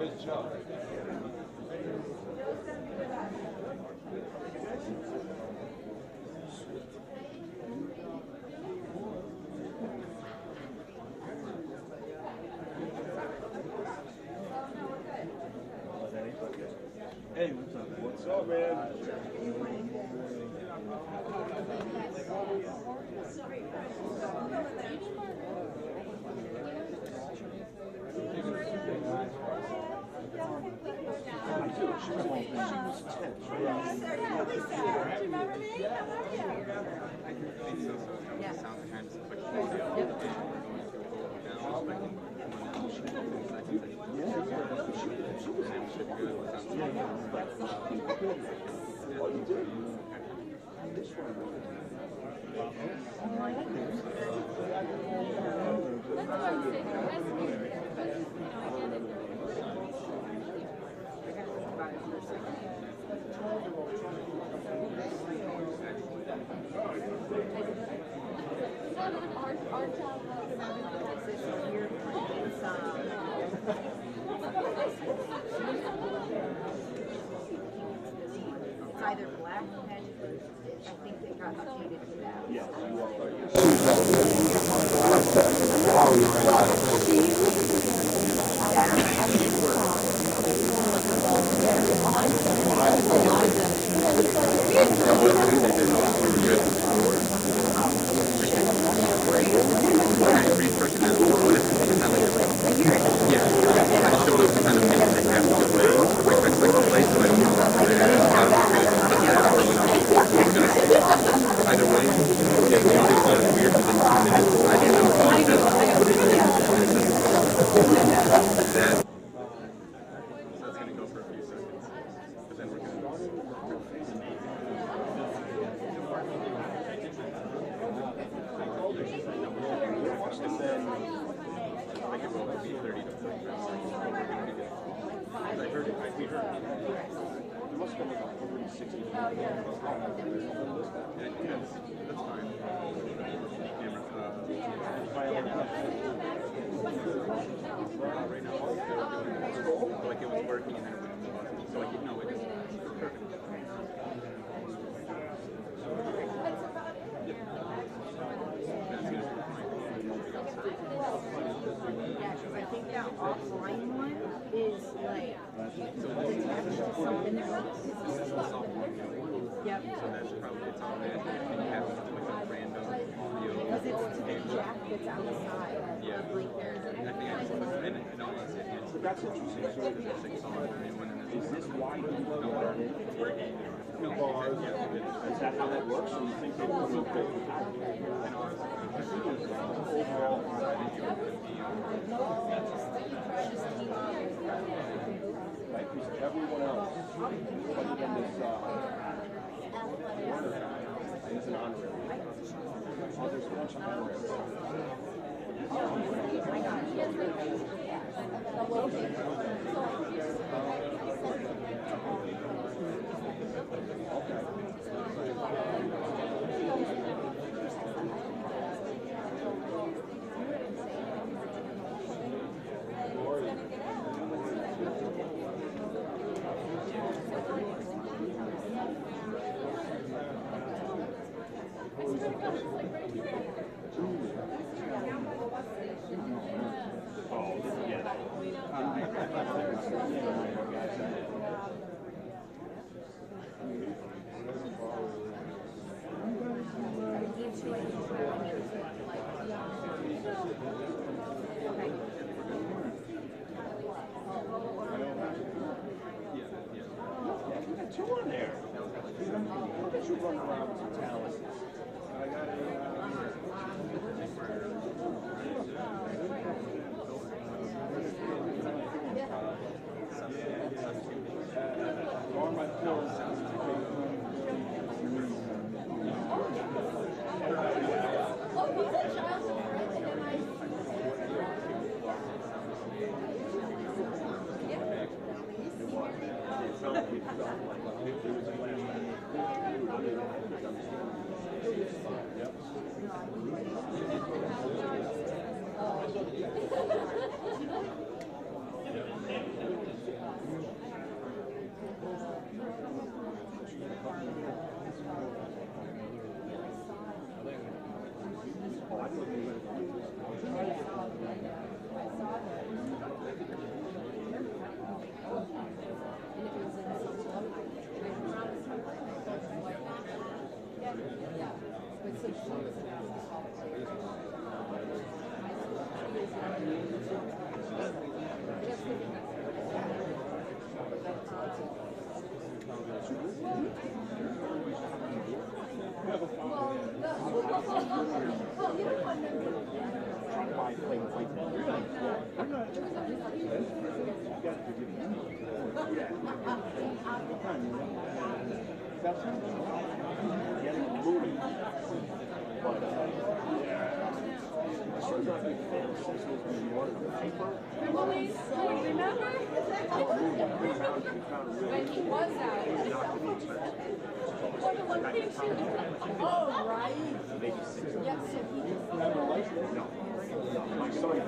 Hey, what's up, man? Either black and I think they got updated to that. Yes, you are. That's interesting. So is this why you learn it? Is that how that works? Or you think they will go right, because everyone else, other than this Warner guy, is an honorary. Oh, there's a bunch of honoraries. Two on there. Look at you running around with some talent. I got on my pills. When he was out. Oh, right. Yes, so he just. My son. Yeah,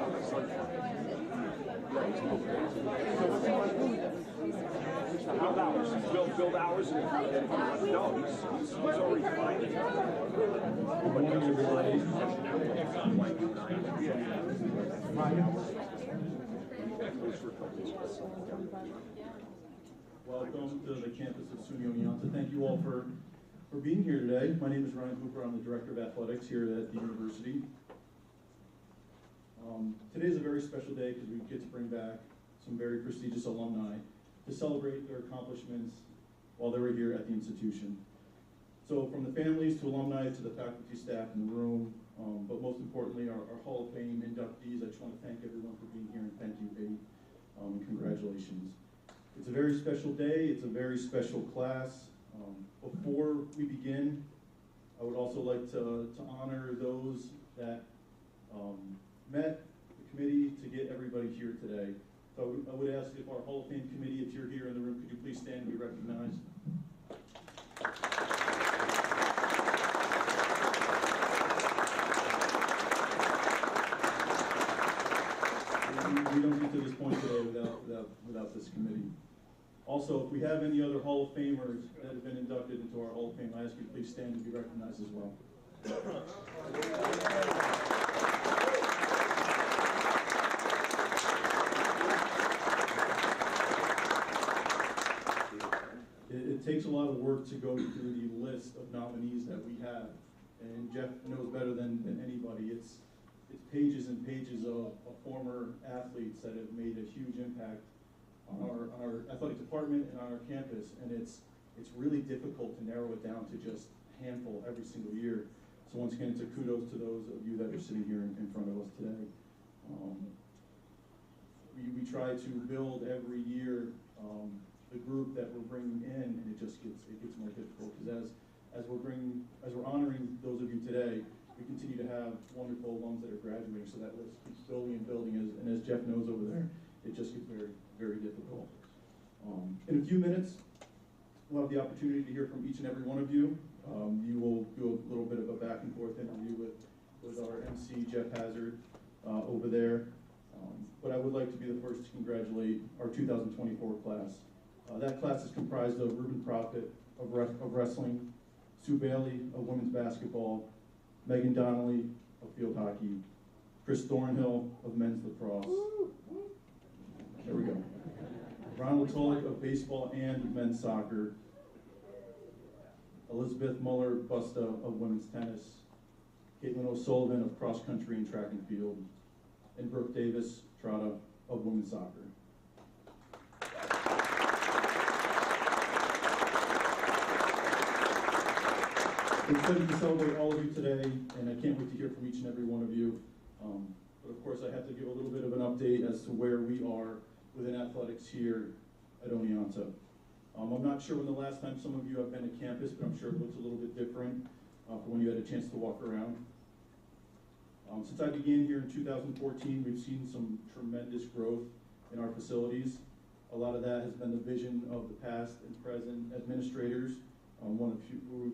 my son. Build hours. Build hours. And no, he's already fine. Good morning, everybody. Welcome to the campus of SUNY Oneonta. Thank you all for being here today. My name is Ronald. I'm the Director of Athletics here at the university. Today is a very special day because we get to bring back some very prestigious alumni to celebrate their accomplishments while they were here at the institution. So from the families to alumni to the faculty, staff in the room, but most importantly our Hall of Fame inductees, I just want to thank everyone for being here and thank you, Eddie. Congratulations. It's a very special day, it's a very special class. Before we begin, I would also like to honor those that met the committee to get everybody here today. So I would ask if our Hall of Fame committee, if you're here in the room, could you please stand and be recognized? We don't get to this point today without this committee. Also, if we have any other Hall of Famers that have been inducted into our Hall of Fame, I ask you to please stand and be recognized as well. It takes a lot of work to go through the list of nominees that we have, and Jeff knows better than anybody. It's pages and pages of former athletes that have made a huge impact on our athletic department and on our campus, and it's really difficult to narrow it down to just a handful every single year. So once again, it's a kudos to those of you that are sitting here in front of us today. We try to build every year the group that we're bringing in, and it gets more difficult because as we're honoring those of you today, we continue to have wonderful alums that are graduating, so that list keeps building and building, and as Jeff knows over there, it just gets very, very difficult. In a few minutes, we'll have the opportunity to hear from each and every one of you. You will do a little bit of a back and forth interview with our MC, Jeff Hazard, over there. But I would like to be the first to congratulate our 2024 class. That class is comprised of Rubin Prophete of wrestling, Sue Bailey of women's basketball, Meghan Donnelly of field hockey, Chris Thornhill of men's lacrosse. There we go. Ronald Tulloch of baseball and men's soccer, Elizabeth Muller Busta of women's tennis, Kaitlin O'Sullivan of cross country and track and field, and Brooke Davis Trotta of women's soccer. We're excited to celebrate all of you today, and I can't wait to hear from each and every one of you. But of course, I have to give a little bit of an update as to where we are within athletics here at Oneonta. I'm not sure when the last time some of you have been to campus, but I'm sure it looks a little bit different from when you had a chance to walk around. Since I began here in 2014, we've seen some tremendous growth in our facilities. A lot of that has been the vision of the past and present administrators. One of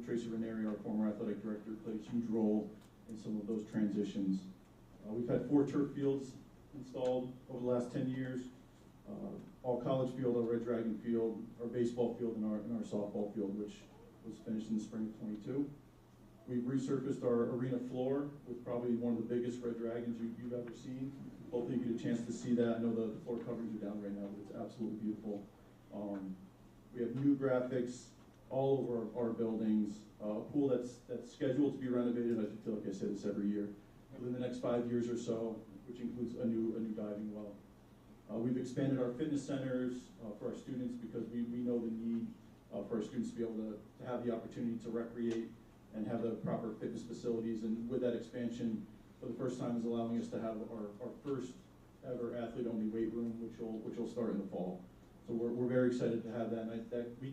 Tracy Ranieri, our former athletic director, played a huge role in some of those transitions. We've had 4 turf fields installed over the last 10 years. All college field, our Red Dragon field, our baseball field, and our softball field, which was finished in the spring of '22. We've resurfaced our arena floor with probably one of the biggest Red Dragons you've ever seen. Hopefully you get a chance to see that. I know the floor coverings are down right now, but it's absolutely beautiful. We have new graphics all over our buildings, a pool that's scheduled to be renovated. I feel like I say this every year, within the next 5 years or so, which includes a new diving well. We've expanded our fitness centers for our students because we know the need for our students to be able to have the opportunity to recreate and have the proper fitness facilities. And with that expansion, for the first time, is allowing us to have our first ever athlete-only weight room, which will start in the fall. So we're very excited to have that. And we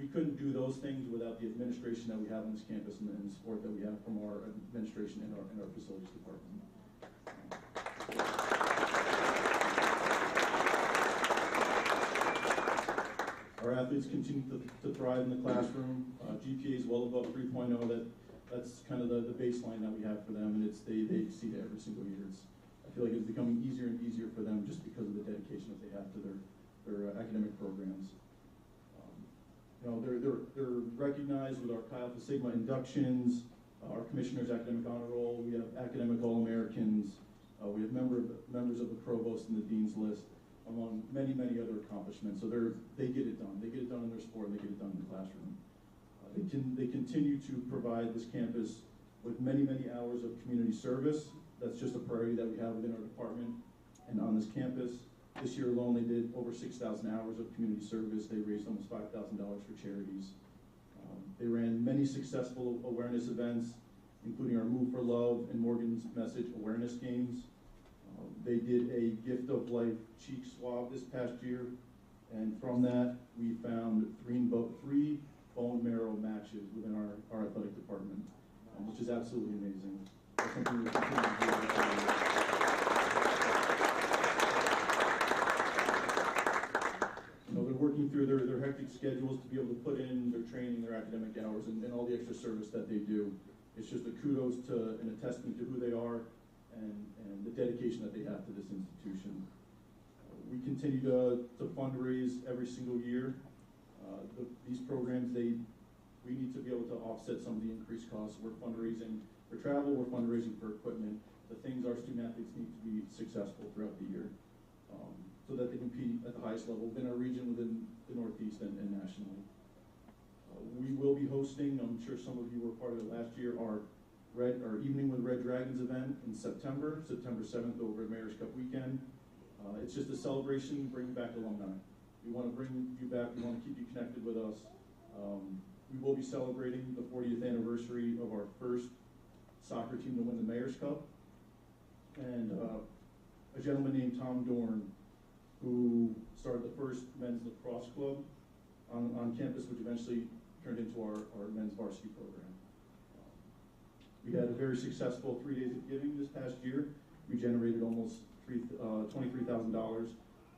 couldn't do those things without the administration that we have on this campus and the support that we have from our administration and our facilities department. Our athletes continue to thrive in the classroom. GPA is well above 3.0. That's kind of the baseline that we have for them, and they exceed it every single year. I feel like it's becoming easier and easier for them just because of the dedication that they have to their academic programs. They're recognized with our Chi Alpha Sigma inductions, our Commissioner's Academic Honor Roll. We have Academic All-Americans. We have members of the Provost and the Dean's List, among many, many other accomplishments. So they get it done. They get it done in their sport, and they get it done in the classroom. They continue to provide this campus with many, many hours of community service. That's just a priority that we have within our department and on this campus. This year alone, they did over 6,000 hours of community service. They raised almost $5,000 for charities. They ran many successful awareness events, including our Move for Love and Morgan's Message awareness games. They did a Gift of Life cheek swab this past year, and from that, we found three bone marrow matches within our athletic department, which is absolutely amazing. That's something we continue to do. They're working through their hectic schedules to be able to put in their training, their academic hours, and all the extra service that they do. It's just a kudos to and a testament to who they are and the dedication that they have to this institution. We continue to fundraise every single year. These programs, we need to be able to offset some of the increased costs. We're fundraising for travel, we're fundraising for equipment, the things our student athletes need to be successful throughout the year, so that they compete at the highest level within our region, within the Northeast, and nationally. We will be hosting, I'm sure some of you were part of it last year, our Evening with Red Dragons event in September 7th over at Mayor's Cup weekend. It's just a celebration, bringing back alumni. We want to bring you back, we want to keep you connected with us. We will be celebrating the 40th anniversary of our first soccer team to win the Mayor's Cup. And a gentleman named Tom Dorn, who started the first men's lacrosse club on campus, which eventually turned into our men's varsity program. We had a very successful 3 days of giving this past year. We generated almost $23,000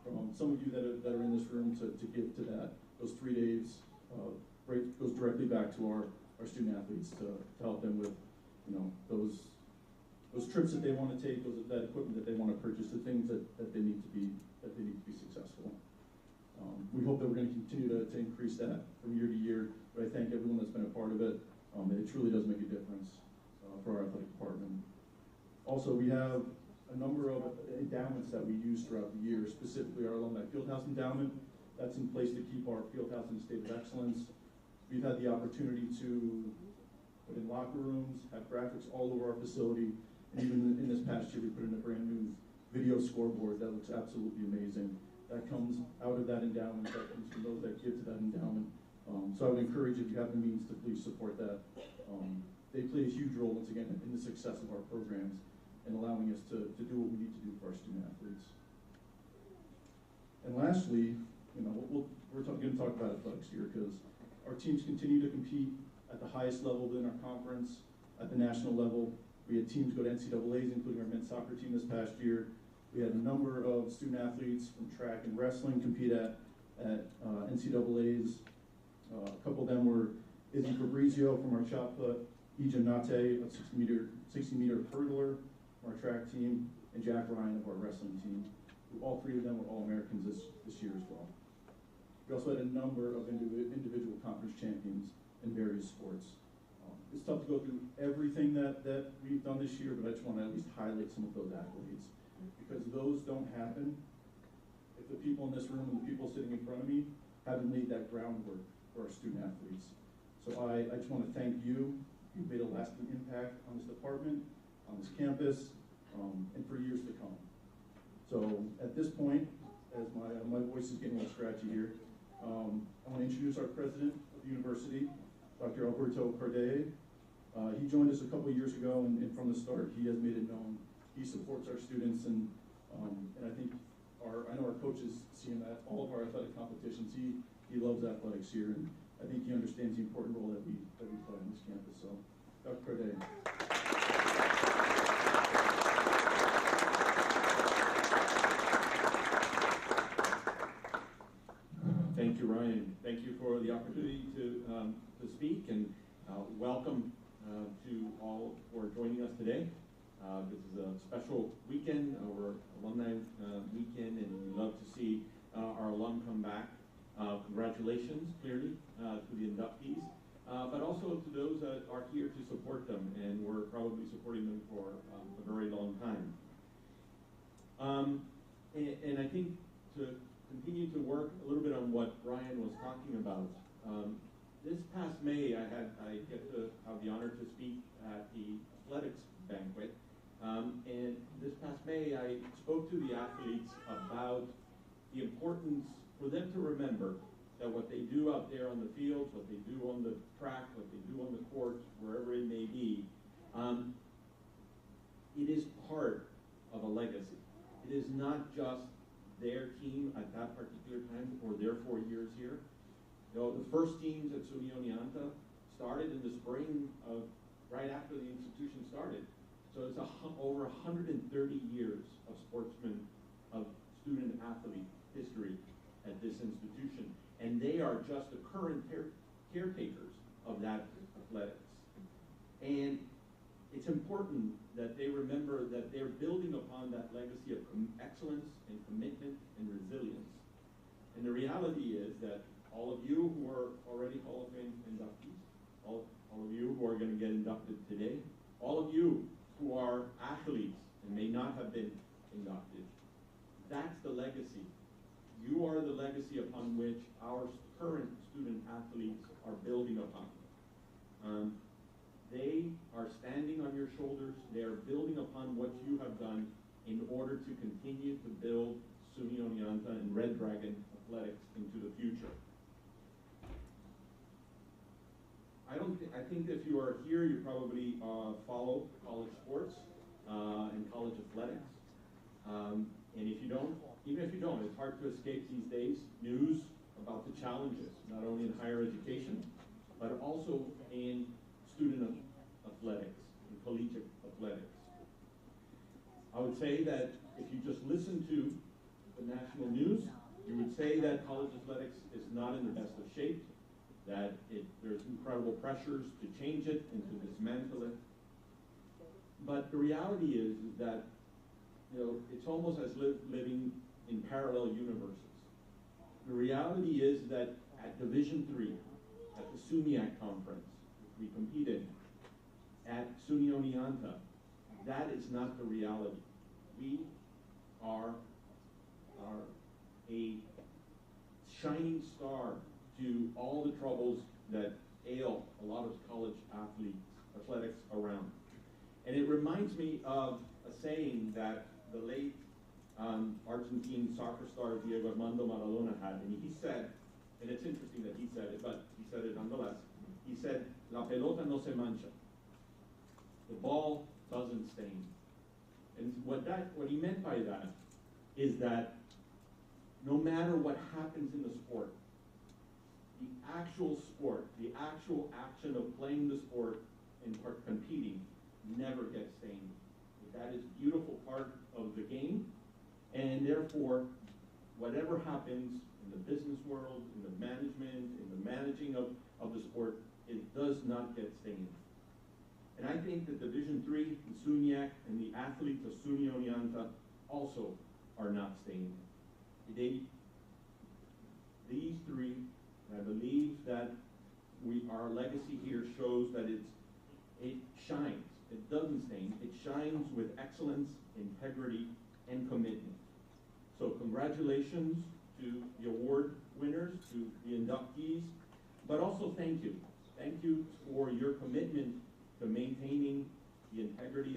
from some of you that are in this room to give to that. Those 3 days goes directly back to our student athletes to help them with those trips that they want to take, that equipment that they want to purchase, the things that they need to be successful. We hope that we're going to continue to increase that from year to year, but I thank everyone that's been a part of it. It truly does make a difference for our athletic department. Also, we have a number of endowments that we use throughout the year, specifically our Alumni Fieldhouse Endowment. That's in place to keep our fieldhouse in a state of excellence. We've had the opportunity to put in locker rooms, have graphics all over our facility, and even in this past year, we put in a brand new video scoreboard that looks absolutely amazing. That comes out of that endowment, that comes from those that give to that endowment. So I would encourage, if you have the means, to please support that. They play a huge role, once again, in the success of our programs and allowing us to do what we need to do for our student athletes. And lastly, we're going to talk about athletics here, because our teams continue to compete at the highest level within our conference, at the national level. We had teams go to NCAAs, including our men's soccer team this past year. We had a number of student athletes from track and wrestling compete at NCAAs. A couple of them were Izzy Fabrizio from our shot put, Ija Nate, a 60-meter hurdler from our track team, and Jack Ryan of our wrestling team. All three of them were All-Americans this year as well. We also had a number of individual conference champions in various sports. It's tough to go through everything that we've done this year, but I just want to at least highlight some of those accolades, because those don't happen if the people in this room and the people sitting in front of me haven't laid that groundwork for for our student athletes. So I just want to thank you. You've made a lasting impact on this department, on this campus, and for years to come. So at this point, as my voice is getting a little scratchy here, I want to introduce our president of the university, Dr. Alberto Cardea. He joined us a couple years ago, and from the start, he has made it known he supports our students, and I think I know our coaches see him at all of our athletic competitions. He loves athletics here, and I think he understands the important role that we play on this campus. So, Dr. Cardea. Thank you, Ryan. Thank you for the opportunity to speak, and welcome to all who are joining us today. This is a special weekend, our alumni weekend, and we love to see our alum come back. Congratulations, clearly, to the inductees, but also to those that are here to support them, and we're probably supporting them for a very long time. And I think to continue to work a little bit on what Ryan was talking about. This past May, I get to have the honor to speak at the athletics banquet. And this past May, I spoke to the athletes about the importance for them to remember that what they do out there on the fields, what they do on the track, what they do on the courts, wherever it may be, it is part of a legacy. It is not just their team at that particular time or their 4 years here. You know, the first teams at SUNY Oneonta started in the spring of right after the institution started. So it's over 130 years of sportsman, of student athlete history at this institution. And they are just the current caretakers of that athletics. And it's important that they remember that they're building upon that legacy of excellence and commitment and resilience. And the reality is that all of you who are already Hall of Fame inductees, all of you who are going to get inducted today, all of you who are athletes and may not have been inducted, that's the legacy. You are the legacy upon which our current student athletes are building upon. They are standing on your shoulders. They are building upon what you have done in order to continue to build SUNY Oneonta and Red Dragon athletics into the future. I think if you are here, you probably follow college sports and college athletics. And if you don't, even if you don't, it's hard to escape these days news about the challenges, not only in higher education, but also in student athletics, in collegiate athletics. I would say that if you just listen to the national news, you would say that college athletics is not in the best of shape, that there's incredible pressures to change it and to dismantle it. But the reality is that, you know, it's almost as living in parallel universes. The reality is that at Division III, at the SUNYAC conference, we competed at SUNY Oneonta, that is not the reality. We are a shining star to all the troubles that ail a lot of college athletics around. And it reminds me of a saying that the late Argentine soccer star Diego Armando Maradona had, and he said, and it's interesting that he said it, but he said it nonetheless, he said, "La pelota no se mancha." The ball doesn't stain. And what he meant by that is that no matter what happens in the sport, the actual action of playing the sport and competing never gets stained. That is a beautiful part of the game, and therefore, whatever happens in the business world, in the management, in the managing of the sport, it does not get stained. And I think that Division III and SUNYAC and the athletes of SUNY Oneonta also are not stained. These three, and I believe that our legacy here shows that it shines. It doesn't stain. It shines with excellence, integrity, and commitment. So congratulations to the award winners, to the inductees. But also thank you. Thank you for your commitment to maintaining the integrity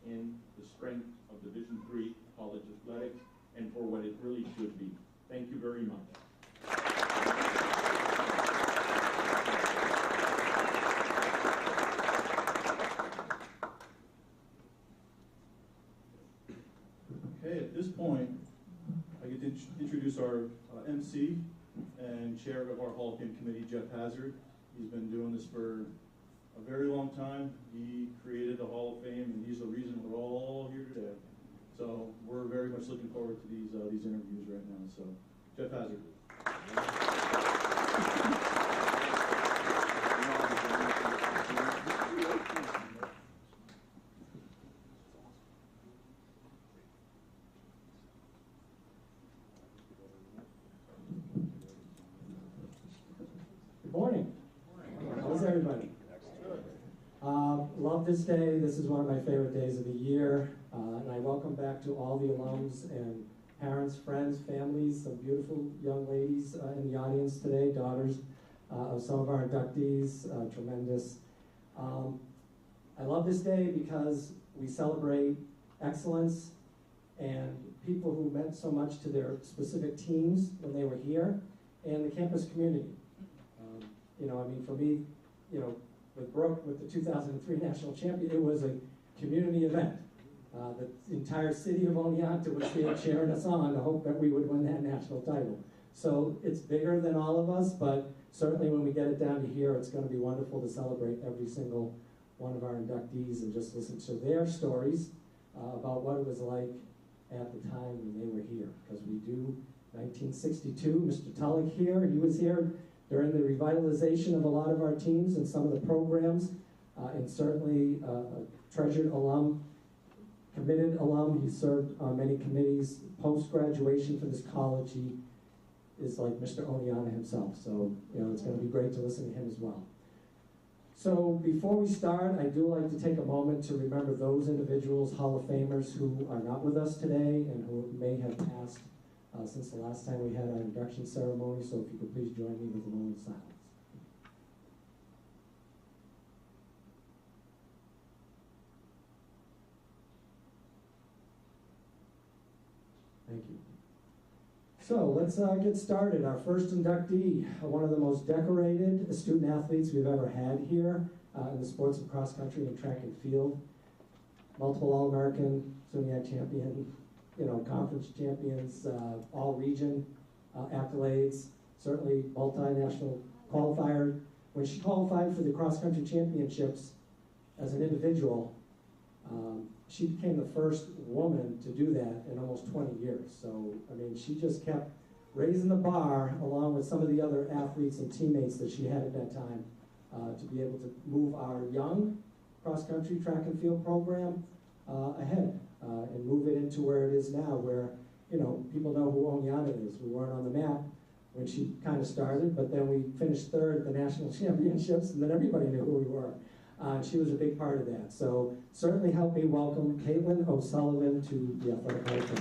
and the strength of Division III college athletics and for what it really should be. Thank you very much. Okay, at this point, I get to introduce our MC and chair of our Hall of Fame committee, Jeff Hazard. He's been doing this for a very long time. He created the Hall of Fame, and he's the reason we're all here today. So we're very much looking forward to these interviews right now. So, Jeff Hazard. Good morning. How's everybody? Love this day. This is one of my favorite days of the year. And I welcome back to all the alums and parents, friends, families, some beautiful young ladies in the audience today, daughters of some of our inductees, tremendous. I love this day because we celebrate excellence and people who meant so much to their specific teams when they were here and the campus community. You know, I mean, for me, you know, with Brooke, with the 2003 national champion, it was a community event. The entire city of Oneonta was here cheering us on to hope that we would win that national title. So it's bigger than all of us, but certainly when we get it down to here, it's going to be wonderful to celebrate every single one of our inductees and just listen to their stories about what it was like at the time when they were here. Because we do 1962, Mr. Tulloch here, he was here during the revitalization of a lot of our teams and some of the programs, and certainly a treasured alum, committed alum. He served on many committees. Post-graduation for this college, he is like Mr. Oneonta himself. So, you know, it's going to be great to listen to him as well. So before we start, I do like to take a moment to remember those individuals, Hall of Famers, who are not with us today and who may have passed since the last time we had our induction ceremony. So if you could please join me with a moment of silence. Thank you. So let's get started. Our first inductee, one of the most decorated student athletes we've ever had here in the sports of cross country and track and field. Multiple All-American, SUNY champion, you know, conference champions, all-region accolades, certainly multinational qualifier. When she qualified for the cross-country championships as an individual, she became the first woman to do that in almost 20 years. So, I mean, she just kept raising the bar along with some of the other athletes and teammates that she had at that time to be able to move our young cross-country track and field program ahead and move it into where it is now, where, you know, people know who Oneonta is. We weren't on the map when she kind of started, but then we finished third at the national championships, and then everybody knew who we were. She was a big part of that. So certainly help me welcome Kaitlin O'Sullivan to the Athletic Hall of Fame.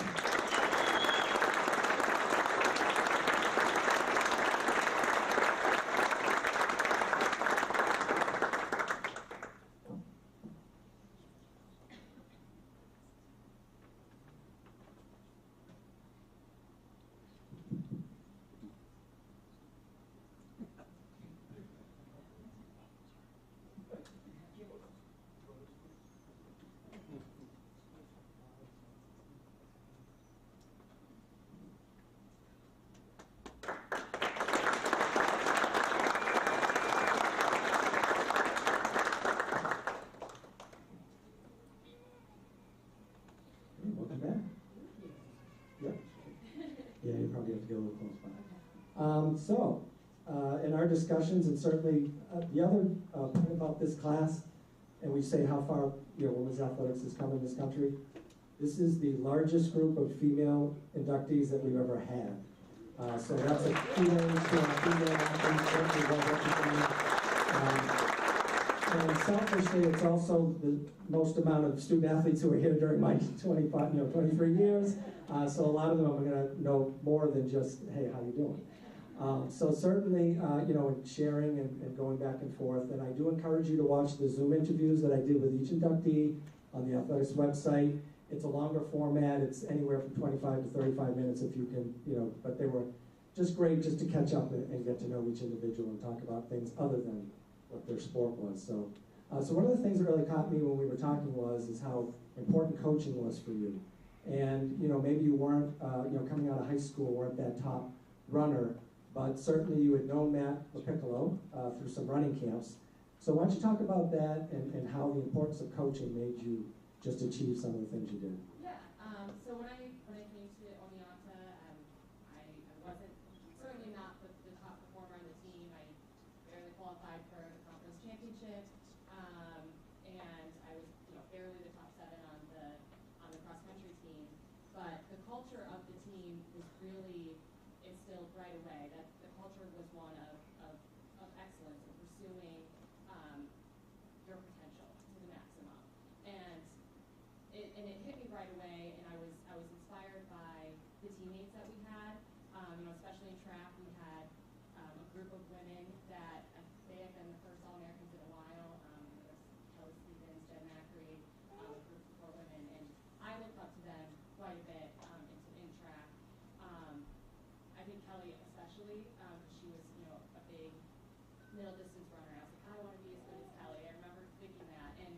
Yeah, you probably have to get a little close by. In our discussions, and certainly the other point about this class, and we say how far, you know, women's athletics has come in this country, this is the largest group of female inductees that we've ever had. So that's a kudos to our female athletes, certainly well represented. And selfishly, it's also the most amount of student athletes who were here during my 23 years. So a lot of them are going to know more than just, hey, how you doing? So certainly, in sharing and going back and forth, and I do encourage you to watch the Zoom interviews that I did with each inductee on the athletics website. It's a longer format. It's anywhere from 25 to 35 minutes if you can, but they were just great just to catch up and get to know each individual and talk about things other than what their sport was. So one of the things that really caught me when we were talking is how important coaching was for you. And, maybe you weren't, coming out of high school, weren't that top runner, but certainly you had known Matt LaPiccolo through some running camps. So why don't you talk about that and how the importance of coaching made you just achieve some of the things you did? Yeah, so when I came to Oneonta, I wasn't, certainly not the top performer on the team. I barely qualified for the conference championship, and I was barely the top 7 on the cross country team. But the culture of the team was really instilled right away. That the culture was one of excellence and pursuing your potential to the maximum. And it hit me right away, and I was inspired by the teammates that we had. Especially in track, we had a group of women that they had been the first All-Americans in a while. Kelly Stevens, Jen Macri, a group of 4 women, and I looked up to them quite a bit in track. I think Kelly especially, she was a big middle distance runner. I was like, I want to be as good as Kelly. I remember thinking that, and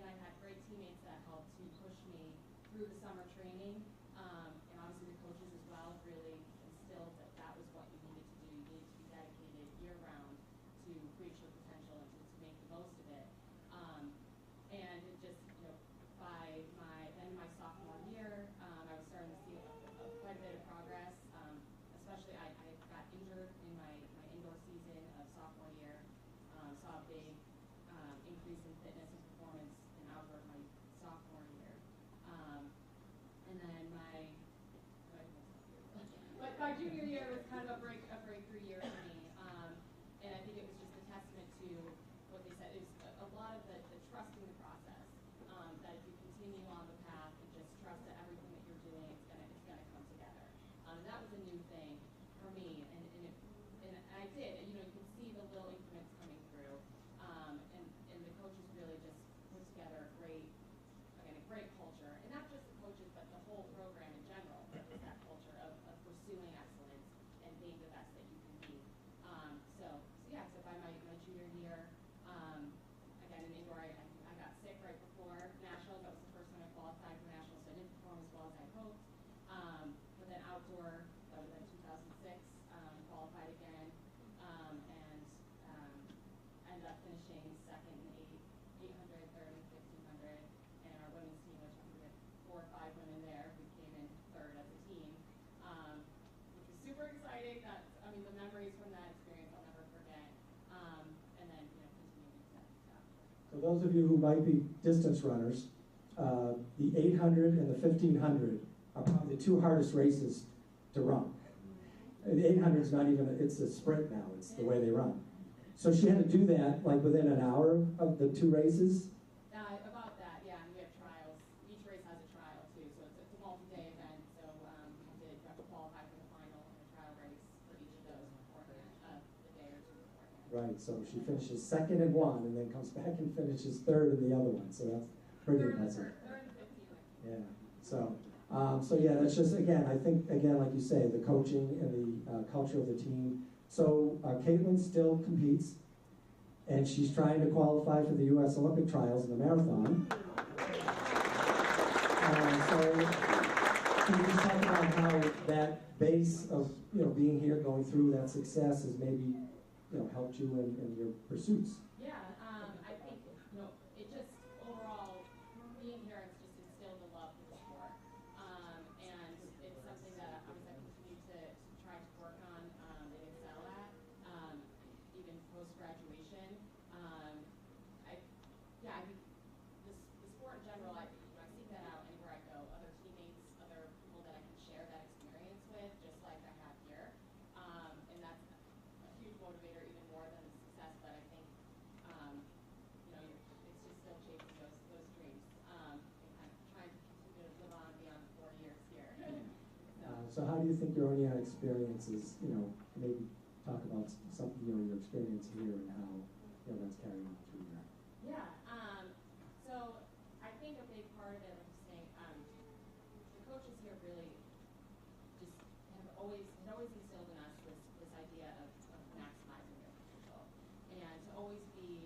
I had great teammates that helped to push me through the summer training, and obviously the coaches as well really instilled that was what you needed to do. You needed to be dedicated year round to reach your potential and to make the most of it. And it just, by my sophomore year, I was starting to see quite a bit of progress. Especially, I got injured in my indoor season of sophomore year. Saw a big increase in fitness and performance in outdoor my sophomore year. And then my junior year was kind of a breakthrough year for me. And I think it was just a testament to what they said. It was a lot of the trusting the process. That if you continue on the path and just trust that everything that you're doing, it's gonna come together. That was a new thing for me, and I did. You can see the little increments coming through, and the coaches really just put together a great culture, and not just the coaches, but the whole program in general. It was that culture of pursuing excellence and being the best that you can be. So by my junior year, again in indoor, I got sick right before nationals. That was the first time I qualified for nationals, so I didn't perform as well as I hoped. But then outdoor, that was in 2006, qualified again, and ended up finishing second in 800, third in 1500, and our women's team, which we had 4 or 5 women there, we came in third as a team, which was super exciting. The memories from that experience I'll never forget. And then continuing to after. For those of you who might be distance runners, the 800 and the 1500 are probably the 2 hardest races to run. The 800 is not even, it's a sprint now, it's the way they run. So she had to do that like within an hour of the 2 races? About that, yeah, and we have trials. Each race has a trial too, so it's a multi-day event. So we did have to qualify for the final and the trial race for each of those beforehand, the day or 2 beforehand. Right, so she finishes second in one and then comes back and finishes third in the other one, so that's pretty impressive. Third and 15. Yeah, so yeah, that's just, again, I think, again, like you say, the coaching and the culture of the team. So Kaitlin still competes, and she's trying to qualify for the U.S. Olympic trials in the marathon. So can you just talk about how that base of being here, going through that success has maybe helped you in your pursuits? Yeah, I think it just overall being here has just instilled a love for the sport, and it's something that I continue to try to work on and excel at, even post graduation. I think the sport in general, I seek that out anywhere I go. Other teammates, other people that I can share that experience with, just like I have here, and that's a huge motivator, even more than the success. But I think it's just still chasing those dreams, and kind of trying to continue to live on beyond 4 years here. So how do you think your Oneonta experience is, maybe talk about some, your experience here and how, that's carrying on through your. Yeah, so I think a big part of it, like you're saying, the coaches here really just had always instilled in us this idea of maximizing your potential, and to always be,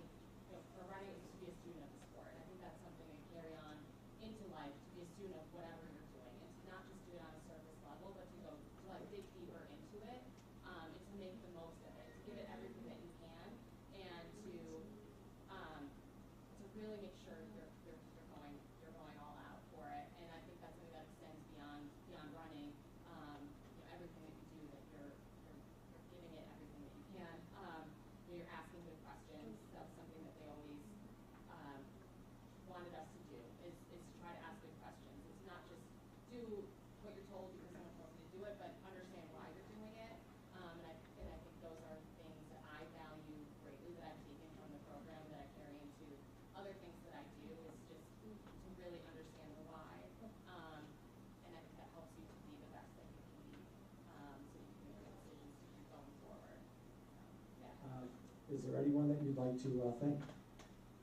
for running, it was to be a student of the sport. I think that's something to carry on into life, to be a student of whatever you're doing, and to not just do it on a surface level, but to go to like dig deeper into it, and to make the most of it, to give it everything that you can, and to really make sure you're going all out for it. And I think that's something that extends beyond running. Everything that you do, that you're giving it everything that you can. You're asking good questions. That's something that they always wanted us to do, is to try to ask good questions. It's not just do what you're told because someone told you to do it, but understand why you're doing it. And I think those are things that I value greatly, that I've taken from the program, that I carry into other things that I do, is just to really understand the why. And I think that helps you to be the best that you can be, so you can make good decisions to keep going forward. Yeah. Is there anyone that you'd like to thank?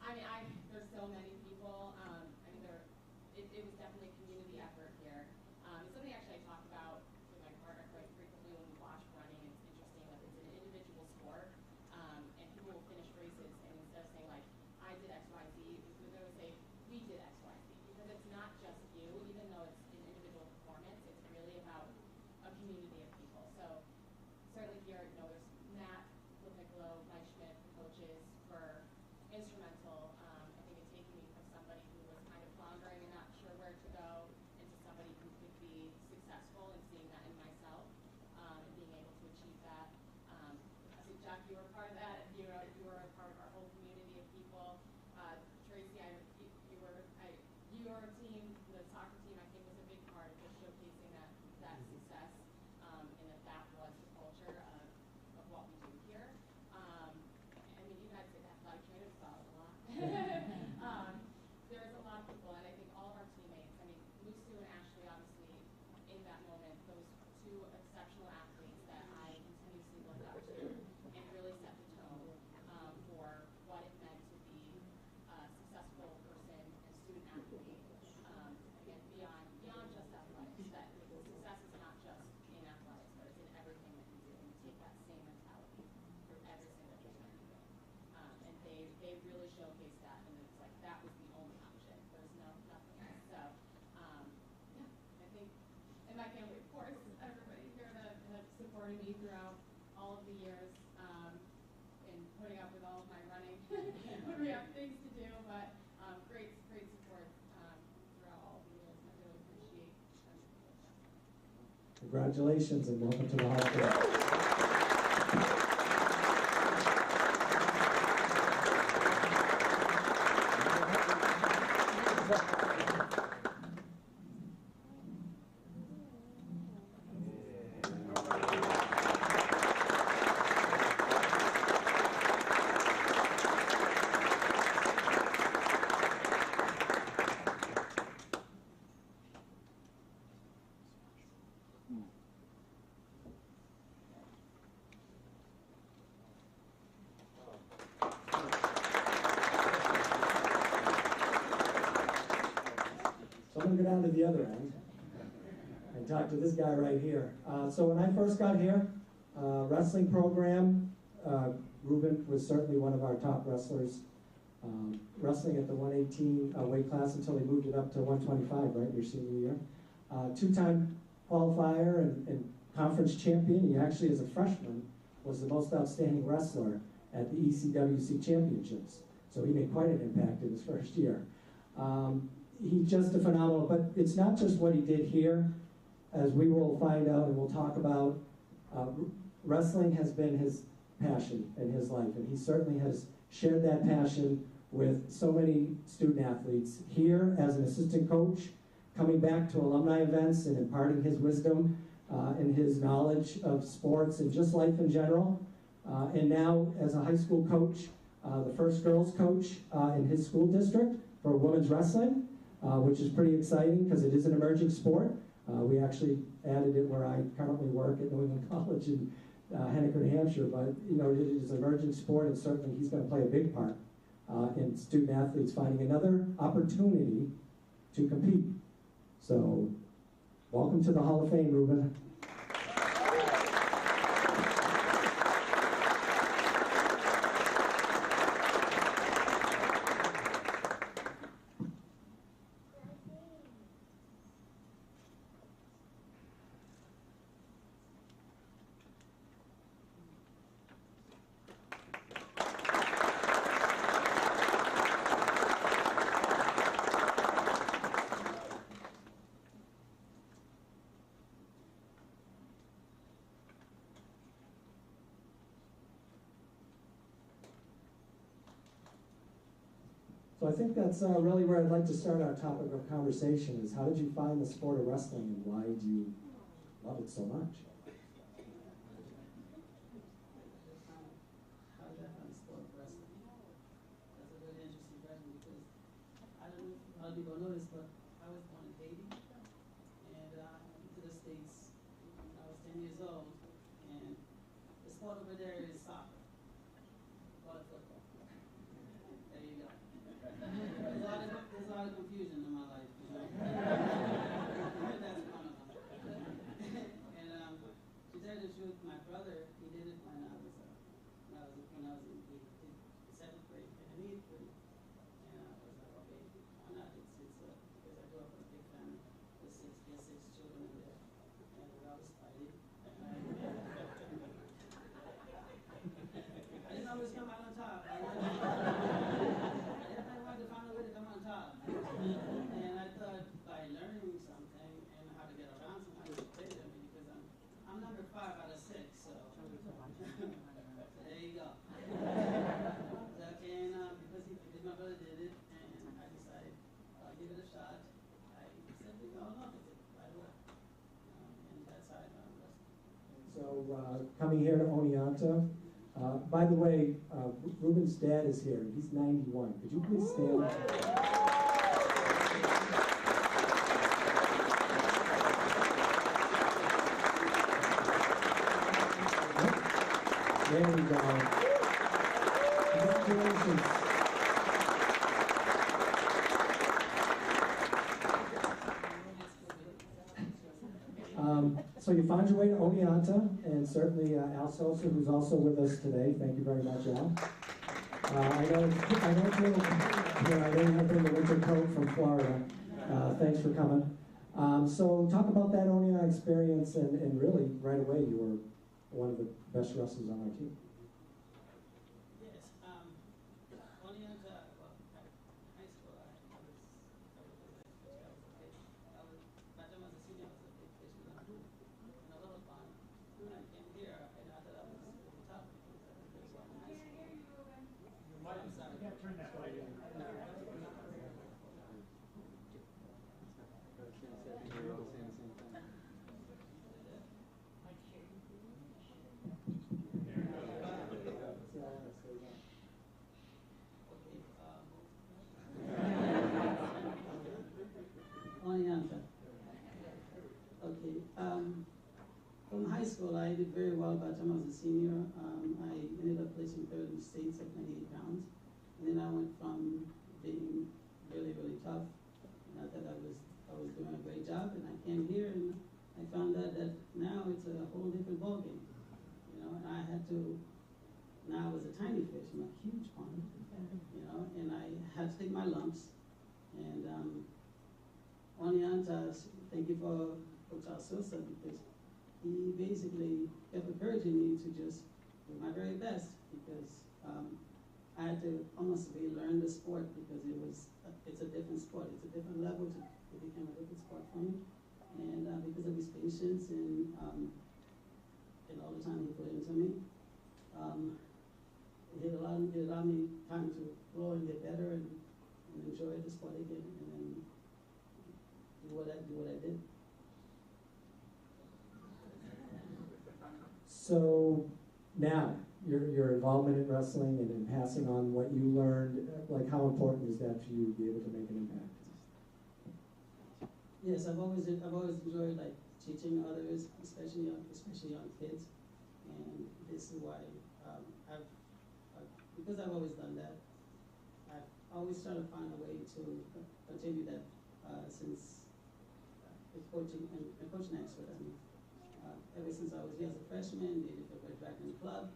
I mean, there's so many people. I mean, it was definitely a community effort here. It's something actually I talk about with my partner quite frequently when we watch running. It's interesting, like it's an individual sport, and people will finish races, and instead of saying like, I did X, Y, Z, they're going to say, we did X, Y, Z, because it's not just you, even though it's an individual performance, it's really about a community of people. So certainly here, there's Matt, Piccolo, Mike Schmidt, the coaches, were instrumental. I think in taking me from somebody who was kind of floundering and not sure where to go, into somebody who could be successful, and seeing that in myself, and being able to achieve that. I think, Jack, you were a part of that. You were a part of our whole community of people. Tracy, your team, the soccer team, I think was a big part of just showcasing that success, and that was the culture of what we do here. I mean, you guys did athletic trainers about a lot. There's a lot of people, and I think all of our teammates, I mean, Musu and Ashley, obviously, in that moment, those two exceptional athletes that I continuously look up to, and really set the tone for what it meant to be a successful person and student athlete. Again, beyond just athletics, that success is not just in athletics, but it's in everything that you do. And you take that same mentality through every single thing that you do. And they really showcased that, and it's like that was the only option. There's nothing else. So yeah, I think, and my family, of course, everybody here that have supported me throughout all of the years, and putting up with all of my running when we have things to do, but great support throughout all of the years. I really appreciate that. Congratulations and welcome to the Hall of Fame. So I'm going to go down to the other end and talk to this guy right here. So when I first got here, wrestling program, Rubin was certainly one of our top wrestlers. Wrestling at the 118 weight class until he moved it up to 125, right, your senior year. Two-time qualifier and conference champion. He actually, as a freshman, was the most outstanding wrestler at the ECWC championships. So he made quite an impact in his first year. He's just a phenomenal, but it's not just what he did here. As we will find out and we'll talk about, wrestling has been his passion in his life, and he certainly has shared that passion with so many student athletes. Here as an assistant coach, coming back to alumni events and imparting his wisdom and his knowledge of sports and just life in general. And now as a high school coach, the first girls coach in his school district for women's wrestling, which is pretty exciting because it is an emerging sport. We actually added it where I currently work at New England College in Henniker, New Hampshire, but you know, it is an emerging sport, and certainly he's going to play a big part in student athletes finding another opportunity to compete. So, welcome to the Hall of Fame, Rubin. So I think that's really where I'd like to start our topic of conversation is how did you find the sport of wrestling and why do you love it so much? How did I find the sport of wrestling? That's a really interesting question because I don't know if a lot of people know this, but I was born in Haiti and I went to the States when I was 10 years old, and the sport over there is soccer. Call it football. There you go. There's a lot of confusion in my life, you know. That's one of them. And to tell you the truth, my brother, he did it when I was in seventh grade and eighth grade. And I was like, okay, why not? It's because I grew up in a big family with six children in there, and we always fighting. I didn't always come out on top. I wanted to find a way to come on top. And I thought by learning something and how to get around somebody to play them, because I'm number 5 out of 6, so there you go. And because my brother did it, and I decided I'll give it a shot. I simply fell in love with it right away. And that's how I found wrestling. So coming here to Oneonta, by the way, Rubin's dad is here. He's 91. Could you please stand up? There we go. Congratulations. So you found your way to Oneonta, and certainly Al Sosa, who's also with us today. Thank you very much, Al. I know you have been the winter coat from Florida. Thanks for coming. So talk about that Oneonta experience, and really, right away, you were one of the best wrestlers on our team. Yes, Oneonta, well, high school, by the time I was a senior, I was a big fish in the pool. And a little fun. When I came here, and I thought I was really tough because I was very well in high school. I'm sorry. Turn that light in. Oneonta. Okay. From high school, I did very well by the time I was a senior. I ended up placing 3rd in the states at 98 pounds. And then I went from being really, really tough, and I thought I was doing a great job. And I came here, and I found out that now it's a whole different ballgame. You know, and I had to. Now I was a tiny fish in a huge pond. You know, and I had to take my lumps. And Oneonta, thank you for Coach Sosa, because he basically kept encouraging me to just do my very best, because I had to almost relearn the sport, because it's a different sport. It's a different level. It became a different sport for me. And because of his patience and all the time he put into me, it allowed me time to grow and get better and enjoy the sport again, and then do what I did. So now, your involvement in wrestling and in passing on what you learned, like how important is that for you to be able to make an impact? Yes, I've always enjoyed like teaching others, especially young kids, And this is why because I've always done that, I've always tried to find a way to continue that since with coaching and coaching expert. I mean, ever since I was here as a freshman, did the back in the club,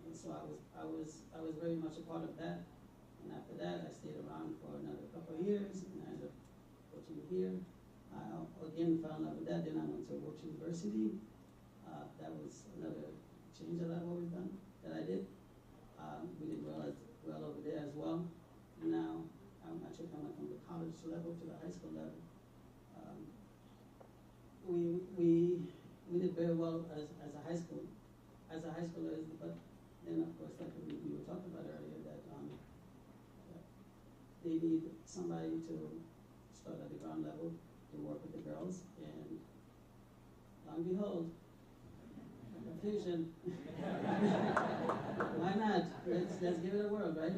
and so I was very much a part of that. And after that, I stayed around for another couple of years, and I ended up coaching here. I again fell in love with that. Then I went to Roach University. That was another change that I've always done, that I did. We did well over there as well. And now I'm actually coming from the college level to the high school level. We did very well as a high schooler, but then of course, like we were talking about earlier, that they need somebody to start at the ground level to work with the girls, and lo and behold, confusion. Why not? Let's give it a whirl, right?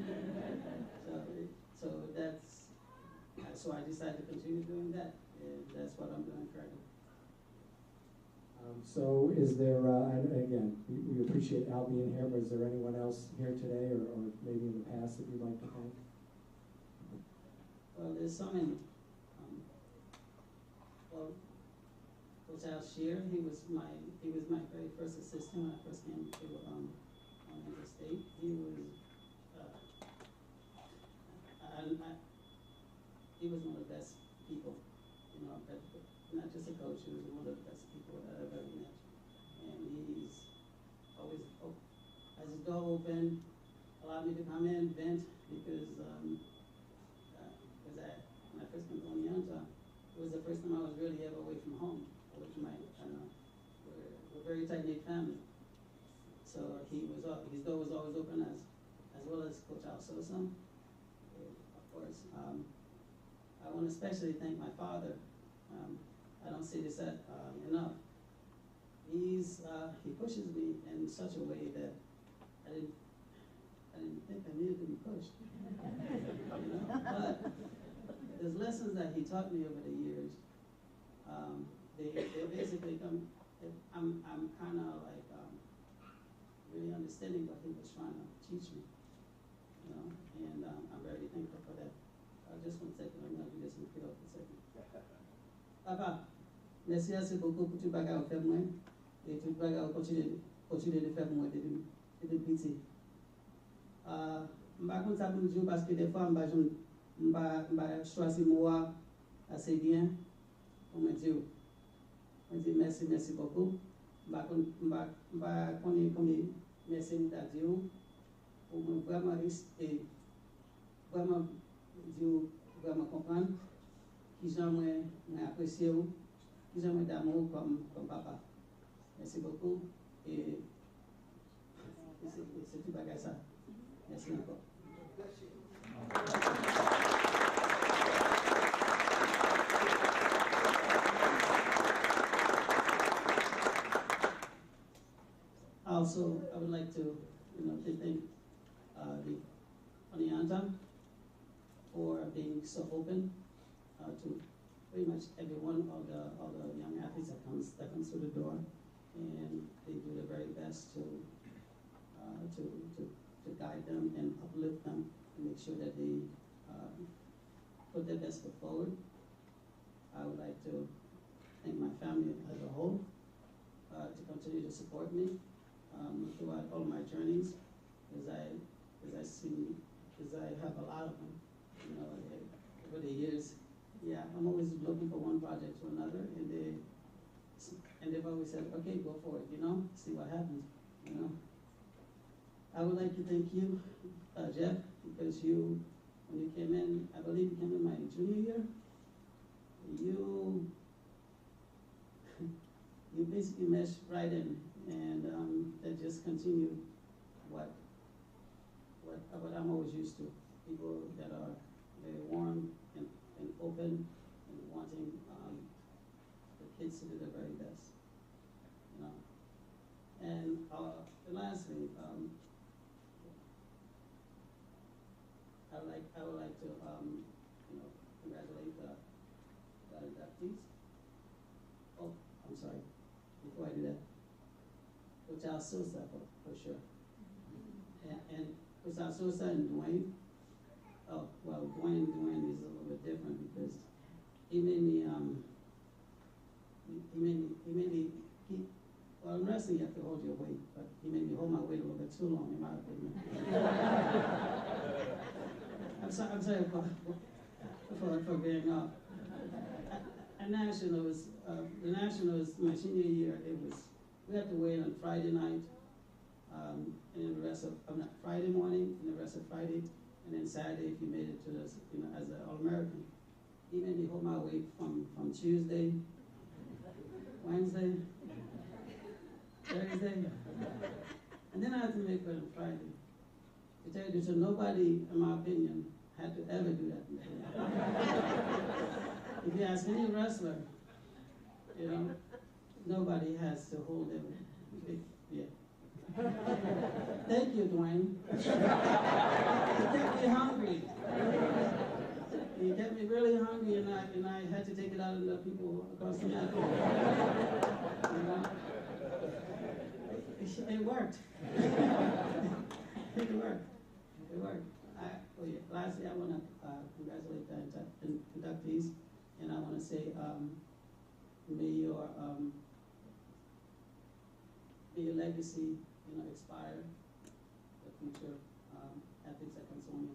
So I decided to continue doing that, and that's what I'm doing currently. So is there, and again, we appreciate Al being here, but is there anyone else here today or maybe in the past that you'd like to thank? Well, there's so many. Coach Al Shear, he was my very first assistant when I first came to Interstate. He was he was one of the best people, but not just a coach. He was one of the best people that I've ever met, and he's always has his door open, allowed me to come in, vent, because when I first came to Oneonta, it was the first time I was really ever away from home, away from we're a very tight-knit family. So his door was always open, as well as Coach Al Sosa, of course. I want to especially thank my father. I don't say this enough. He pushes me in such a way that I didn't think I needed to be pushed. But there's lessons that he taught me over the years. They basically come. I'm kind of like really understanding what he was trying to teach me, and I'm very thankful for that. Just 1 second, I'm going to do this in Creole for a second. Papa, merci assez beaucoup pour tout bagage au fait moi, et tout bagage continuer de faire moi depuis petit. M'pa konn ça pour dire parce que des fois m'pa choisir moi assez bien pour me dire merci beaucoup. M'pa konn combien merci m'ta dire pour me vraiment rester vraiment dire vraiment comprendre qui j'aimerais apprécier ou qui j'aimerais d'amour comme papa. Merci beaucoup et c'est tout bagage ça. Merci encore. Also, I would like to thank the Oneonta for being so open to pretty much everyone, all the young athletes that comes through the door, and they do their very best to guide them and uplift them and make sure that they put their best foot forward. I would like to thank my family as a whole to continue to support me throughout all my journeys, as I have a lot of them, over the years. Yeah, I'm always looking for one project to another, and they've always said, okay, go for it, see what happens, I would like to thank you, Jeff, because when you came in, I believe you came in my junior year, you basically meshed right in, and that just continued what I'm always used to. People that are very warm and open and wanting the kids to do their very best, And lastly, I would like to congratulate the inductees. Oh, I'm sorry. Before I do that, Coach Al South Sosa for sure. And for South Sosa and Dwayne, oh, well, Dwayne is a little bit different because he made me, well, in wrestling you have to hold your weight, but he made me hold my weight a little bit too long, in my opinion. I'm sorry for being off. At Nationals, the Nationals, my senior year, we had to wait on Friday night, and then the rest of, Friday morning, and the rest of Friday, and then Saturday if you made it to this, as an All-American. He made me hold my weight from Tuesday, Wednesday, Thursday, and then I had to make it on Friday. To tell you the truth, nobody, in my opinion, had to ever do that before. If you ask any wrestler, nobody has to hold them. Yeah. Thank you, Dwayne. He kept me hungry. He kept me really hungry, and I had to take it out on the people across the map. It worked. It worked. It worked. Lastly, I want to congratulate the inductees, and I want to say, may your legacy, inspire the future athletes that comes on.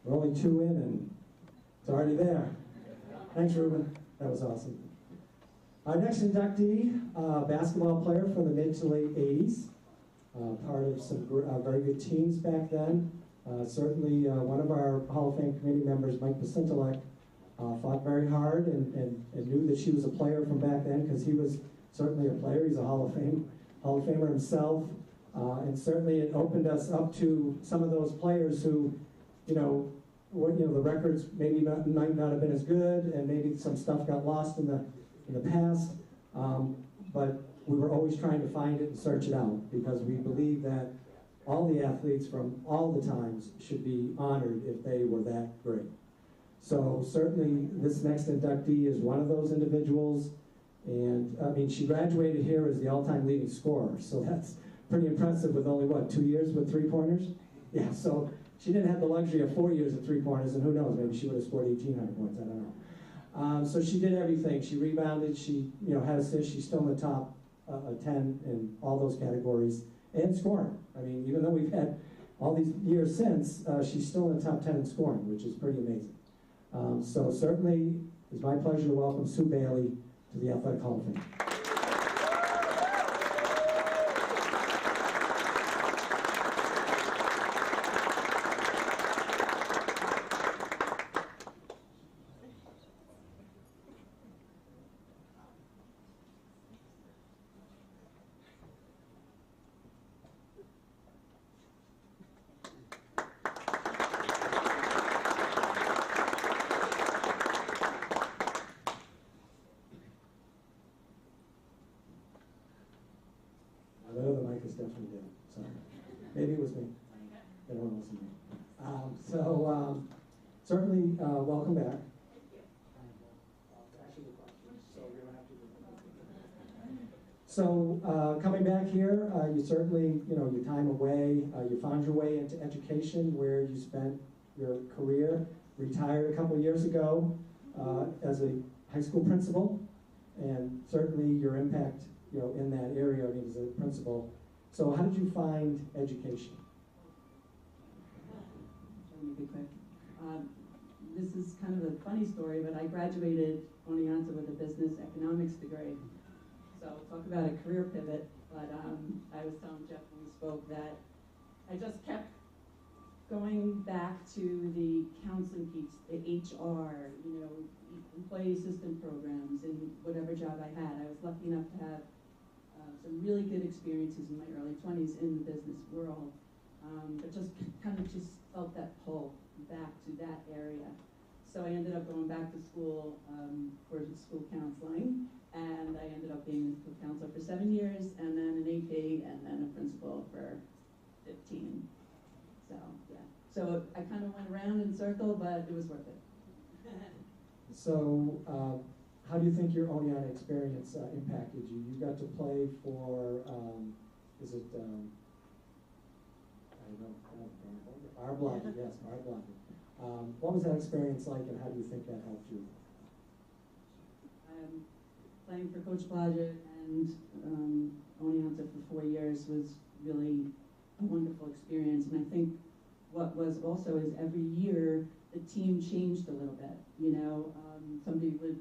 We're only 2 in and it's already there. Thanks, Rubin. That was awesome. Our next inductee, basketball player from the mid to late 80s, part of some very good teams back then. Certainly one of our Hall of Fame committee members, Mike Tulloch, fought very hard and knew that she was a player from back then because he was certainly a player. He's a Hall of Famer himself. And certainly it opened us up to some of those players who, the records maybe might not have been as good, and maybe some stuff got lost in the past. But we were always trying to find it and search it out because we believe that all the athletes from all the times should be honored if they were that great. So certainly this next inductee is one of those individuals. And she graduated here as the all-time leading scorer. So that's pretty impressive with only, 2 years with 3-pointers? Yeah, so she didn't have the luxury of 4 years of 3-pointers, and who knows, maybe she would have scored 1,800 points, I don't know. So she did everything. She rebounded, she had assists, she's still in the top 10 in all those categories, and scoring. Even though we've had all these years since, she's still in the top 10 in scoring, which is pretty amazing. So certainly, it's my pleasure to welcome Sue Bailey to the Athletic Hall of Fame. Definitely did. Sorry. Maybe it was me. Everyone else me. Certainly, welcome back. So, coming back here, you certainly, your time away, you found your way into education where you spent your career, retired a couple years ago as a high school principal, and certainly your impact, in that area, as a principal. So how did you find education? Let me be quick. This is kind of a funny story, but I graduated Oneonta with a business economics degree. So talk about a career pivot, but I was telling Jeff when we spoke that I just kept going back to the counseling piece, the HR, employee assistance programs, and whatever job I had, I was lucky enough to have some really good experiences in my early 20s in the business world, but just kind of just felt that pull back to that area. So I ended up going back to school for school counseling, and I ended up being a school counselor for 7 years, and then an AP, and then a principal for 15. So, yeah. So I kind of went around in a circle, but it was worth it. So, how do you think your Oneonta experience impacted you? You got to play for, is it, I don't know, Arblock, yes, Arblock. What was that experience like, and how do you think that helped you? Playing for Coach Blodgett and Oneonta for 4 years was really a wonderful experience. And I think what was also is every year the team changed a little bit. Somebody would,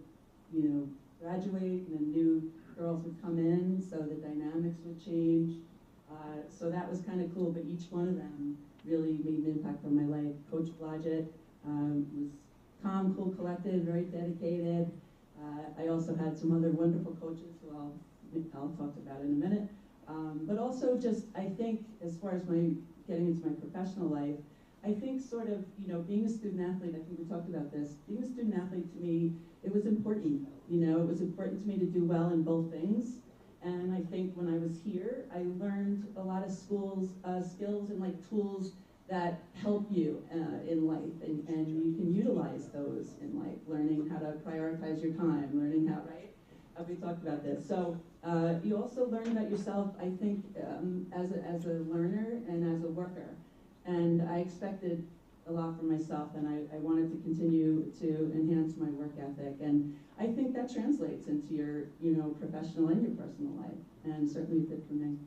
graduate, and then new girls would come in, so the dynamics would change. So that was kind of cool, but each one of them really made an impact on my life. Coach Blodgett was calm, cool, collected, very dedicated. I also had some other wonderful coaches who I'll talk about in a minute. But also just, I think, as far as getting into my professional life, I think sort of, being a student athlete, I think we talked about this, being a student athlete to me, it was important. It was important to me to do well in both things. And I think when I was here, I learned a lot of skills and tools that help you in life, and you can utilize those in life, learning how to prioritize your time, learning how, right? We talked about this. So you also learn about yourself, I think, as a learner and as a worker. And I expected a lot from myself, and I wanted to continue to enhance my work ethic. And I think that translates into your, professional and your personal life, and certainly it did for me.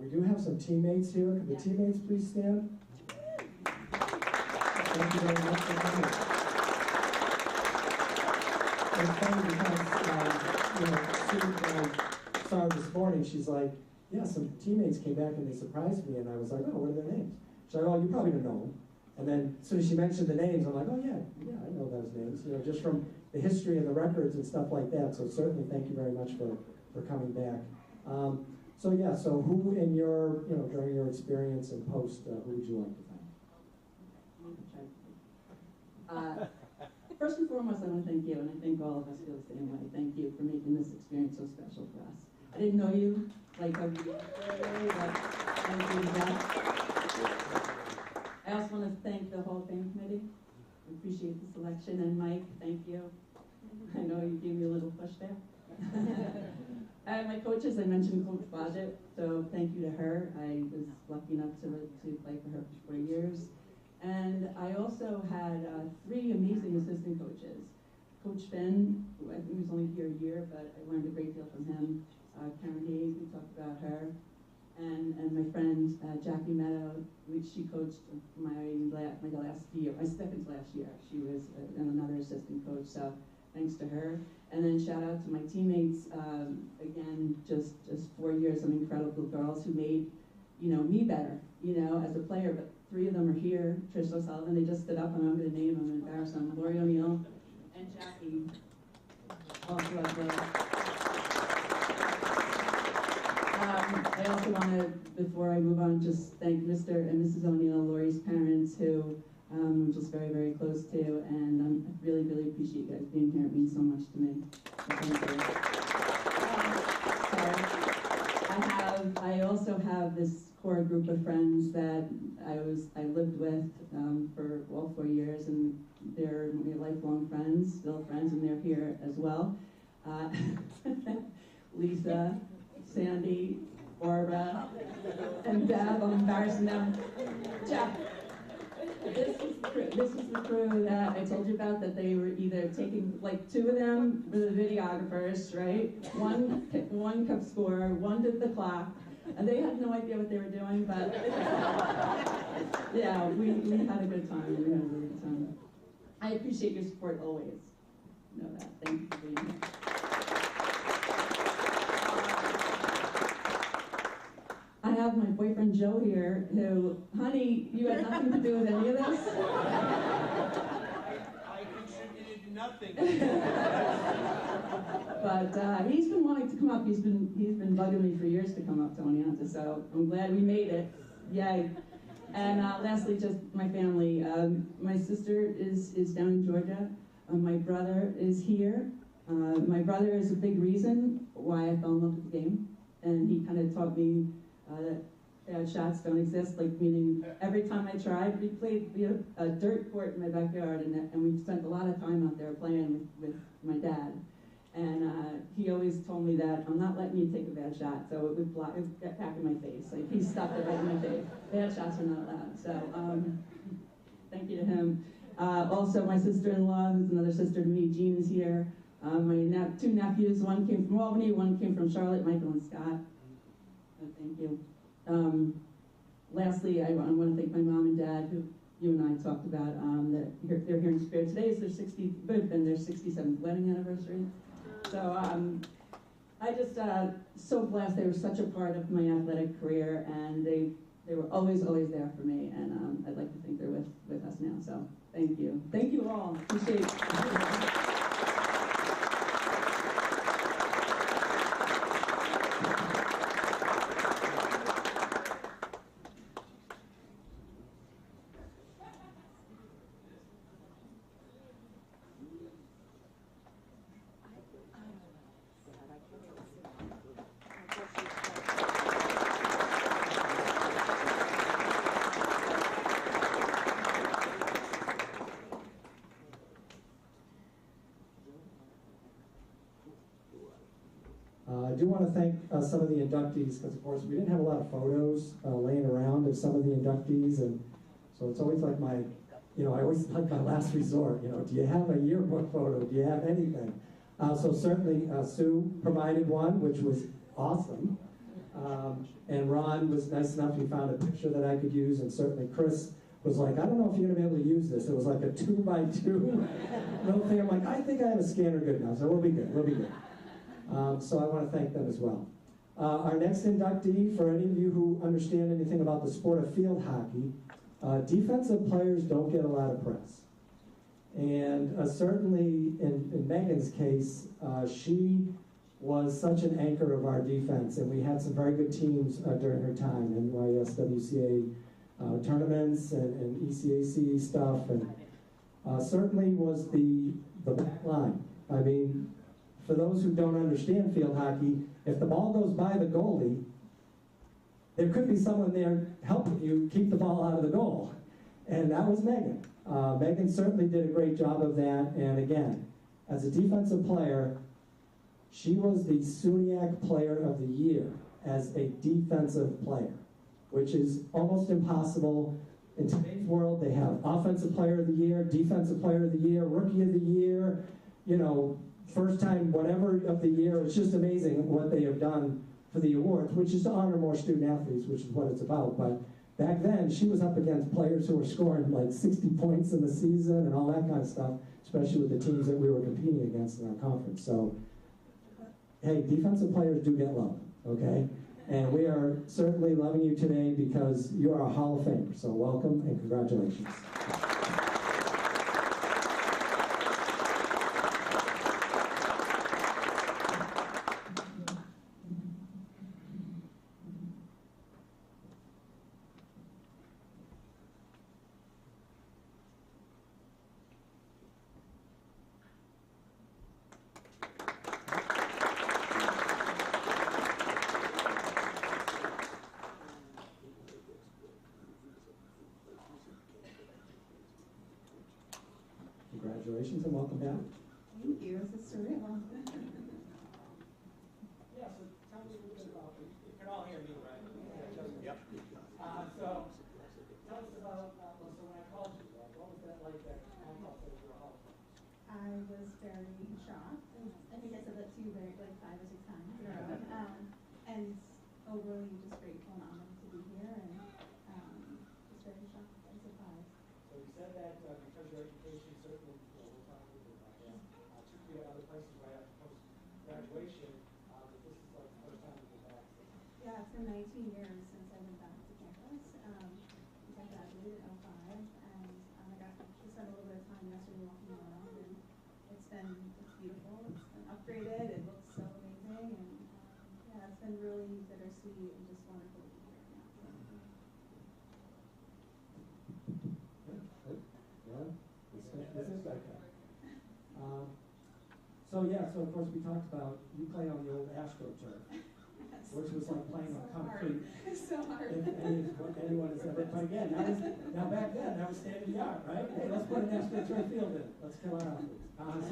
We do have some teammates here. Could the teammates please stand? Thank you very much for coming. It's funny because, Sue, when I saw her this morning, she's like, yeah, some teammates came back and they surprised me, and I was like, oh, what are their names? She's like, oh, you probably don't know them. And then as soon as she mentioned the names, I'm like, oh, yeah, I know those names, just from the history and the records and stuff like that. So certainly thank you very much for coming back. So who in your, during your experience and post, who would you like to thank? First and foremost, I want to thank you, and I think all of us feel the same way. Thank you for making this experience so special for us. I didn't know you like every day, but thank you for that. I also want to thank the Hall of Fame committee. I appreciate the selection, and Mike, thank you. I know you gave me a little push there. My coaches, I mentioned Coach Blodgett, so thank you to her. I was lucky enough to play for her for 4 years. And I also had 3 amazing assistant coaches. Coach Finn, who I think was only here a year, but I learned a great deal from him. Karen Hayes, we talked about her. And my friend Jackie Meadow, which she coached my last year, my second to last year. She was another assistant coach, so thanks to her. And then shout out to my teammates. Again, just 4 years of incredible girls who made, me better, as a player. But 3 of them are here. Trish O'Sullivan, they just stood up, and I'm going to name them, embarrass them. Lori O'Neill and Jackie. Also as well. I also want to, before I move on, just thank Mr. and Mrs. O'Neill, Lori's parents, who I'm just very, very close to, and I really, really appreciate you guys being here. It means so much to me. So thank you. I also have this core group of friends that I lived with for all 4 years, and they're my lifelong friends, still friends, and they're here as well. Lisa, Sandy, Barbara, and Deb. I'm embarrassing them. Jeff. This is the crew that I told you about, that they were either taking, 2 of them were the videographers, right? One kept score, one did the clock, and they had no idea what they were doing, but yeah, we had a good time. We had a really good time. I appreciate your support always. You know that. Thank you for being here. I have my boyfriend Joe here, who, honey, you had nothing to do with any of this. I contributed nothing. But he's been wanting to come up. He's been bugging me for years to come up to Oneonta, so I'm glad we made it. Yay. And lastly, just my family. My sister is down in Georgia. My brother is here. My brother is a big reason why I fell in love with the game. And he kind of taught me that bad shots don't exist, like meaning every time I tried, we had a dirt court in my backyard, and we spent a lot of time out there playing with my dad. And he always told me that I'm not letting you take a bad shot, so it would get back in my face. Like, he stuffed it right in my face. Bad shots are not allowed. So thank you to him. Also, my sister-in-law, who's another sister to me, Jean, is here. My two nephews, one came from Albany, one came from Charlotte, Michael and Scott. Oh, thank you. Lastly, I want to thank my mom and dad, who you and I talked about, that they're here in spirit. Today is their 67th wedding anniversary. So I just so blessed. They were such a part of my athletic career, and they were always there for me. And I'd like to think they're with us now. So thank you all. Appreciate it. I do want to thank some of the inductees, because of course we didn't have a lot of photos laying around of some of the inductees, and so it's always like I always like my last resort. Do you have a yearbook photo? Do you have anything? So certainly Sue provided one, which was awesome, and Ron was nice enough. He found a picture that I could use, and certainly Chris was like, I don't know if you're going to be able to use this. It was like a 2x2 little thing. I'm like, I think I have a scanner good now, so we'll be good. We'll be good. So I want to thank them as well. Our next inductee, for any of you who understand anything about the sport of field hockey, defensive players don't get a lot of press. And certainly in Meghan's case, she was such an anchor of our defense, and we had some very good teams during her time, NYSWCA tournaments and ECAC stuff, and certainly was the back line. I mean, for those who don't understand field hockey, if the ball goes by the goalie, there could be someone there helping you keep the ball out of the goal. And that was Meghan. Meghan certainly did a great job of that. And again, as a defensive player, she was the SUNYAC Player of the Year as a defensive player, which is almost impossible. In today's world, they have Offensive Player of the Year, Defensive Player of the Year, Rookie of the Year, first time whatever of the year. It's just amazing what they have done for the awards, which is to honor more student athletes, which is what it's about. But back then, she was up against players who were scoring like 60 points in the season and all that kind of stuff, especially with the teams that we were competing against in our conference. So, hey, defensive players do get love, okay? And we are certainly loving you today because you are a Hall of Famer. So welcome and congratulations. Congratulations and welcome back. Thank you. This is surreal. Yeah, so tell me a little bit about, you can all hear me, right? Yep. So tell us about, so when I called you, what was that like that phone call that you were home? I was very shocked. I think I said that to you like 5 or 6 times in a row. And overly just grateful and honored to be here, and just very shocked and surprised. So you said that because your education certainly, we'll talk a little bit about that, took you to other places right after post-graduation, but this is like the first time you go back. Yeah, it's been 19 years since I went back to campus. Since I graduated in 05, and I got to spend a little bit of time yesterday walking around, and it's beautiful. It's been upgraded. It looks so amazing, and yeah, it's been really bittersweet and just wonderful to be here now. Yeah, this is back there. So of course we talked about you play on the old AstroTurf, which was like playing on concrete. It's so hard. If anyone has ever played again. Now back then that was state of the art, right? Hey, let's put an AstroTurf field in. Let's kill our athletes. I'm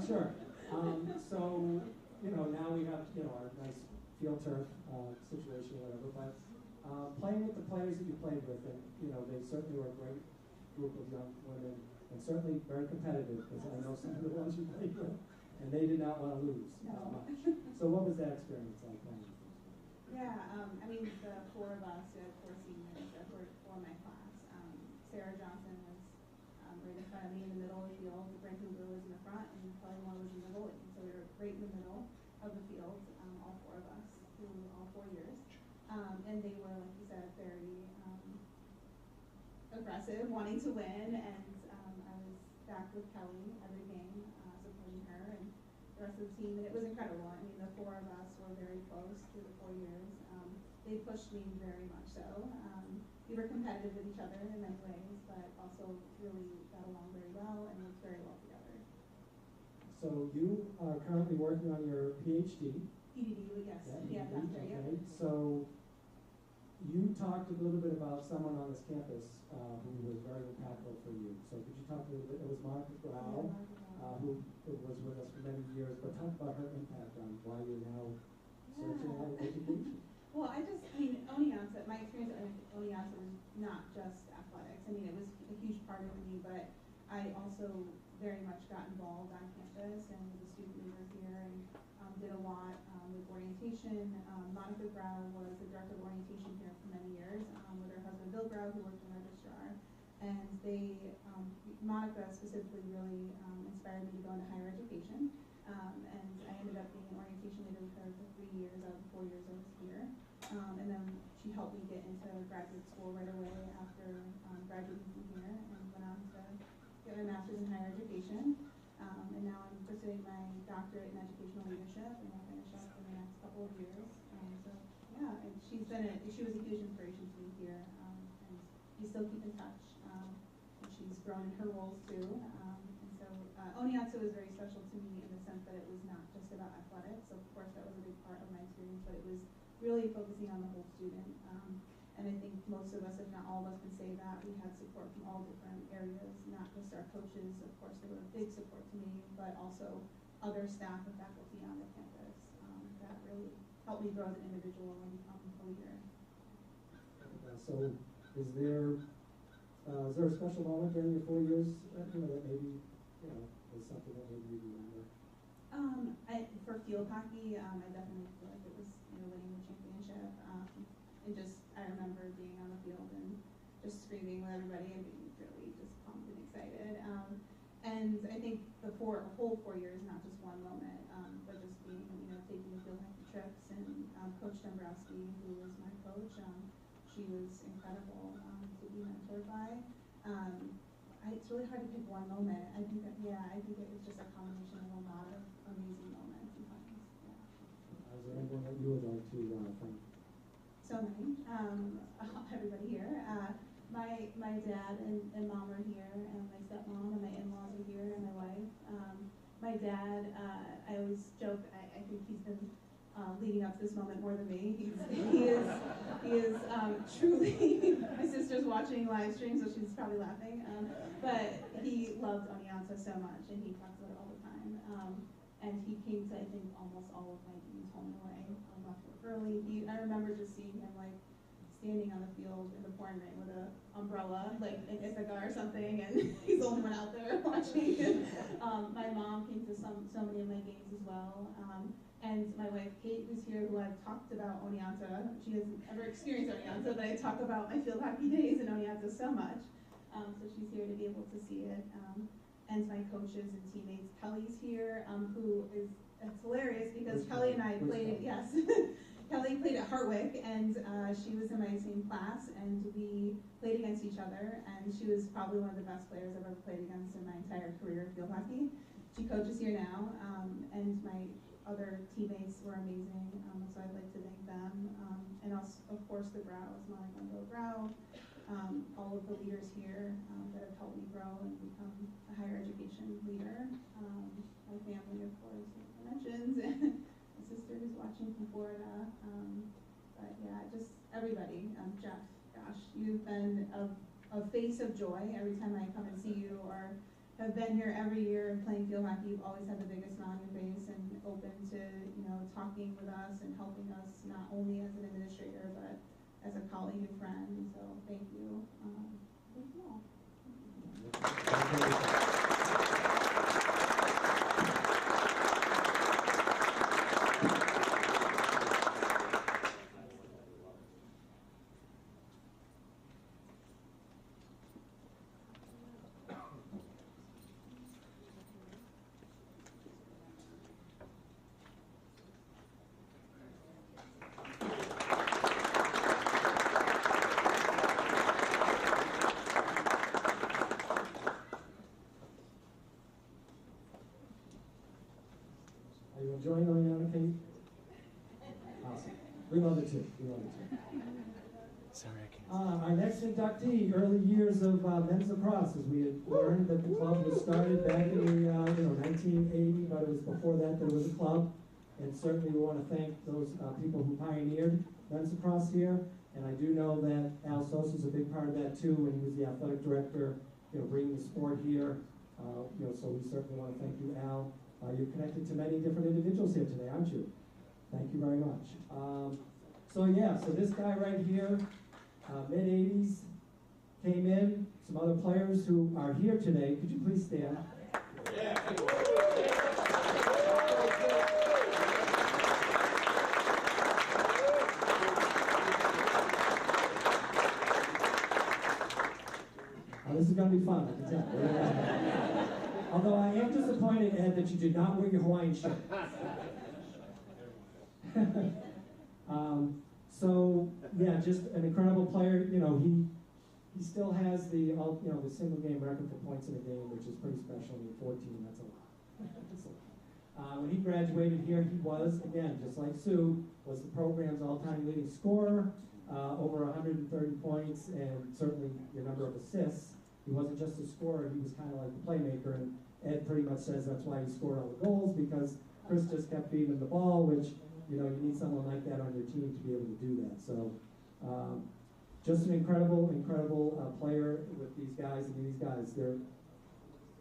sure. So now we have our nice field turf situation, whatever. But playing with the players that you played with, and they certainly were a great group of young women, and certainly very competitive, because I know some of the ones you played with, and they did not want to lose much. So what was that experience like playing with them? Yeah, I mean, the four of us, we had 4 seniors that were for my class. Sarah Johnson was right in front of me in the middle of the field. Brenton Brewer was in the front, and Kelly Moore was in the goalie. So we were right in the middle of the field, all 4 of us, through all 4 years. And they were, like you said, very aggressive, wanting to win, and I was back with Kelly every game, supporting her and the rest of the team, and it was incredible. I mean, the 4 of us were very close through the 4 years. They pushed me very much so. We were competitive with each other in many ways, but also really got along very well and worked very well together. So you are currently working on your PhD. PhD, yes. Yeah, doctor, yeah. Okay. So you talked a little bit about someone on this campus who was very impactful for you. So could you talk a little bit? It was Monica Grau, who was with us for many years, but talk about her impact on why you're now searching out education. Well, Oneonta, my experience at Oneonta was not just athletics. I mean, it was a huge part of me, but I also very much got involved on campus and with the student leaders here, and did a lot with orientation. Monica Grau was the director of orientation here for many years, with her husband Bill Grau, who worked in registrar. And Monica specifically really inspired me to go into higher education. And I ended up being an orientation leader with her for 3 years out of the 4 years I was here. And then she helped me get into graduate school right away after graduating from here, and went on to get my master's in higher education. And now I'm pursuing my doctorate in educational leadership, and I'll finish up in the next couple of years. So yeah, and she was a huge inspiration to me here, and we still keep in touch. And she's grown in her roles too. And so Oneonta was very special to me in the sense that it was not just about athletics. So of course that was a big part of my experience, but it was really focusing on the whole student. And I think most of us, if not all of us, can say that we had support from all different areas, not just our coaches. Of course, they were a big support to me, but also other staff and faculty on the campus that really helped me grow as an individual and become a leader. So is there a special moment during your 4 years that maybe, was something that maybe you remember? For field hockey, I definitely feel like it was, winning the championship. And I remember being on the field and just screaming with everybody and being really just pumped and excited. And I think the whole 4 years, not just one moment, but just being, taking the field hockey trips, and Coach Dombrowski, who was my coach, she was incredible to be mentored by. It's really hard to pick one moment. I think it was just a combination of a lot of amazing moments and times. Yeah. Is there anyone that you would like to thank? So many. Everybody here. My dad and mom are here, and my stepmom and my in-laws are here, and my wife. My dad, I always joke, I think he's been leading up to this moment more than me. He is truly, my sister's watching live stream, so she's probably laughing. But he loved Oneonta so much, and he talks about it all the time. And he came to, I think, almost all of my games home and away. I left work early. I remember just seeing him standing on the field in the pouring rain with an umbrella, like in Ithaca or something, and he's the only one out there watching. My mom came to so many of my games as well. And my wife, Kate, who's here, who I've talked about Oneonta. She hasn't ever experienced Oneonta, but I talk about my field hockey days in Oneonta so much. So she's here to be able to see it. And my coaches and teammates. Kelly's here, who is, it's hilarious because because Kelly and I played, yes. Kelly played at Hartwick, and she was in my same class, and we played against each other, and she was probably one of the best players I've ever played against in my entire career of field hockey. She coaches here now, and my other teammates were amazing, so I'd like to thank them. And also, of course, the Brows, Monica and Bill Brow, all of the leaders here that have helped me grow and become a higher education leader. My family, of course, like I mentioned, my sister who's watching from Florida. But yeah, just everybody. Jeff, gosh, you've been a face of joy every time I come and see you, or have been here every year playing field hockey. You've always had the biggest smile on your face and open to, talking with us and helping us not only as an administrator, but as a colleague and friend. So thank you. Thank you all. Are you enjoying Oriana, Kate? Awesome. We love it too. We love it too. Sorry, I can't. Our next inductee, early years of men's lacrosse, as we had learned that the club was started back in the 1980, but it was before that there was a club. And certainly we want to thank those people who pioneered men's lacrosse here. And I do know that Al Sosa is a big part of that too, when he was the athletic director, bringing the sport here. So we certainly want to thank you, Al. You're connected to many different individuals here today, aren't you? Thank you very much. So this guy right here, mid-80s, came in. Some other players who are here today. Could you please stand? Yeah. This is going to be fun, I can tell. Although I am disappointed, Ed, that you did not wear your Hawaiian shirt. Just an incredible player. He still has the single game record for points in a game, which is pretty special. 14, that's a lot. When he graduated here, he was, again, just like Sue, was the program's all-time leading scorer, over 130 points, and certainly the number of assists. He wasn't just a scorer, he was kind of like the playmaker, and Ed pretty much says that's why he scored all the goals, because Chris just kept feeding him the ball, which, you need someone like that on your team to be able to do that. So, just an incredible player with these guys.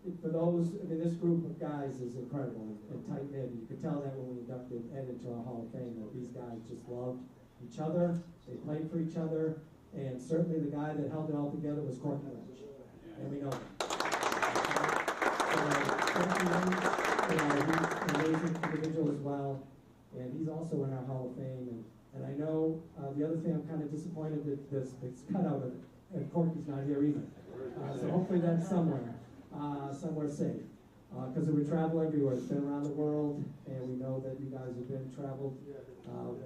This group of guys is incredible and tight-knit. You could tell that when we inducted Ed into our Hall of Fame, that these guys just loved each other, they played for each other, and certainly the guy that held it all together was Courtney Lynch. And we know that. He's an amazing individual as well, and he's also in our Hall of Fame. And I know the other thing, I'm kind of disappointed that this cut out of it, and Courtney's not here either. So hopefully that's somewhere safe. Because it would travel everywhere. It's been around the world, and we know that you guys have been traveled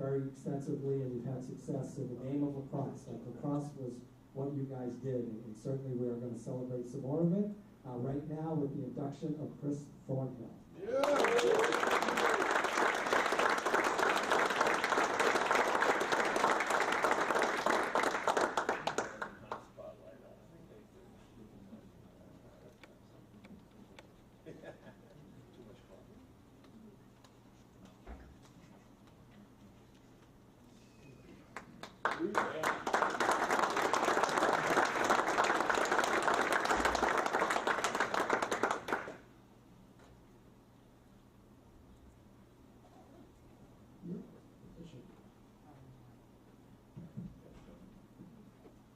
very extensively, and you've had success in the game of lacrosse. Like lacrosse was what you guys did, and certainly we are going to celebrate some more of it right now with the induction of Chris Thornhill.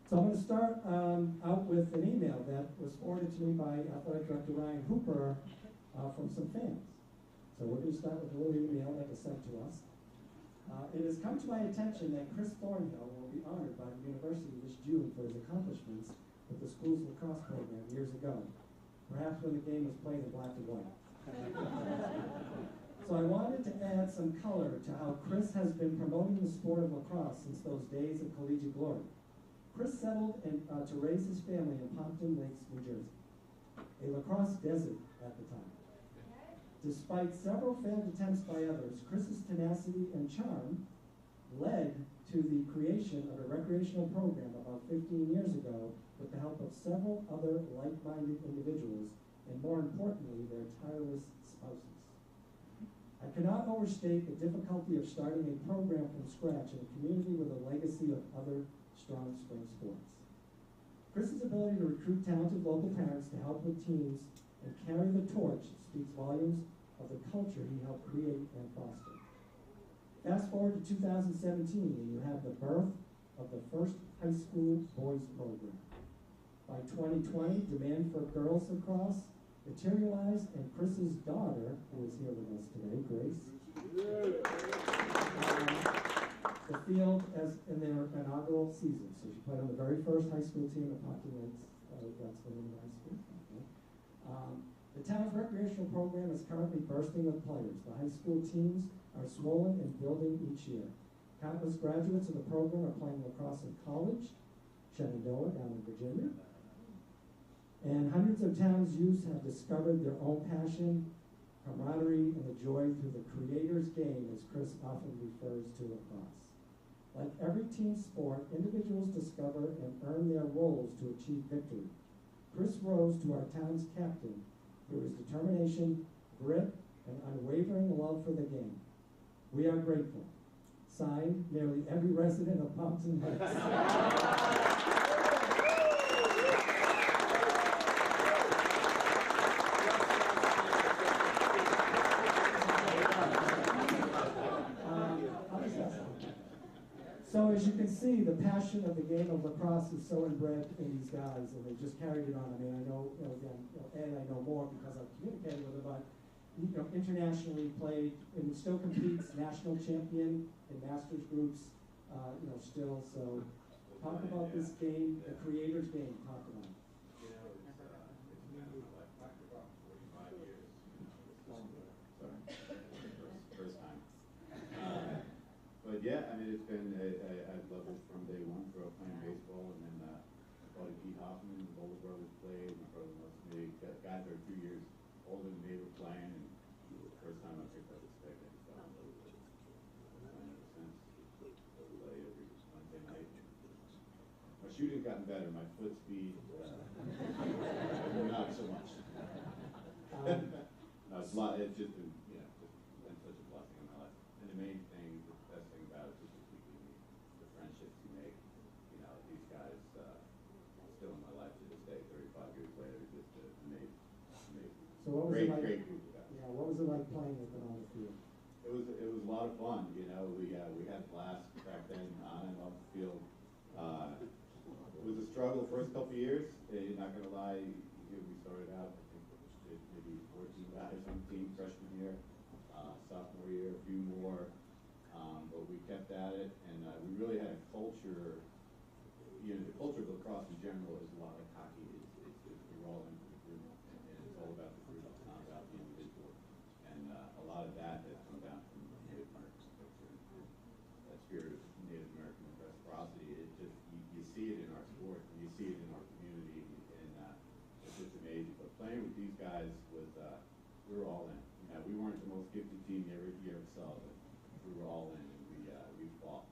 So I'm going to start out with an email that was forwarded to me by Athletic Director Ryan Hooper from some fans. So we're going to start with a little email that was sent to us. It has come to my attention that Chris Thornhill will be honored by the university this June for his accomplishments with the school's lacrosse program years ago, perhaps when the game was played in black and white. So I wanted to add some color to how Chris has been promoting the sport of lacrosse since those days of collegiate glory. Chris settled to raise his family in Pompton Lakes, New Jersey, a lacrosse desert at the time. Despite several failed attempts by others, Chris's tenacity and charm led to the creation of a recreational program about 15 years ago with the help of several other like-minded individuals and, more importantly, their tireless spouses. I cannot overstate the difficulty of starting a program from scratch in a community with a legacy of other strong spring sports. Chris's ability to recruit talented local parents to help with teams and carry the torch speaks volumes of the culture he helped create and foster. Fast forward to 2017, and you have the birth of the first high school boys program. By 2020, demand for girls lacrosse materialized, and Chris's daughter, who is here with us today, Grace, the field as in their inaugural season. So she played on the very first high school team at Pompton Lakes. That's the name of the high school. Okay. The town's recreational program is currently bursting with players. The high school teams are swollen and building each year. Countless graduates of the program are playing lacrosse in college, Shenandoah down in Virginia. And hundreds of towns' youth have discovered their own passion, camaraderie, and the joy through the creator's game, as Chris often refers to lacrosse. Like every team sport, individuals discover and earn their roles to achieve victory. Chris rose to our town's captain through his determination, grit, and unwavering love for the game. We are grateful. Signed, nearly every resident of Pompton Lakes. So as you can see, the passion of the game of lacrosse is so inbred in these guys, and they just carried it on. I mean, I know, again, Ed, I know more because I've communicated with him, but internationally played and still competes, national champion in masters groups, still. So talk about this game, the creator's game. Talk about it. First time. But yeah, I mean, it's been, I've loved it from day one, grew up playing baseball, and then my buddy Pete Hoffman, the older brothers played, my brother loves me, guys are 2 years older than me were playing, and the first time I picked up a stick, I just fell in love with it. I've been playing ever since. I play every Wednesday night. My shooting's gotten better, my foot speed, not so much. No, it's just been, just been such a blessing in my life. And the main thing, the best thing about it is just the friendships you make. These guys still in my life to this day, 35 years later, just amazing. So what was Great, it like? great group of guys. Yeah, what was it like playing with them on the field? It was a lot of fun. We had a blast back then on and off the field. It was a struggle the first couple of years. Not gonna lie, we started out, I think maybe 14 guys on the team freshman year, sophomore year, a few more, but we kept at it, and we really had a culture. The culture of lacrosse in general is a lot like hockey. We're all into the group, and it's all about the group. It's not about the individual, and a lot of that has come down from Native American culture, that spirit of Native American reciprocity. It just you see it in our sport, and you see it in our community, and it's just amazing. But playing with these guys was we were all in. We weren't the most gifted team you ever saw, but we were all in, and we fought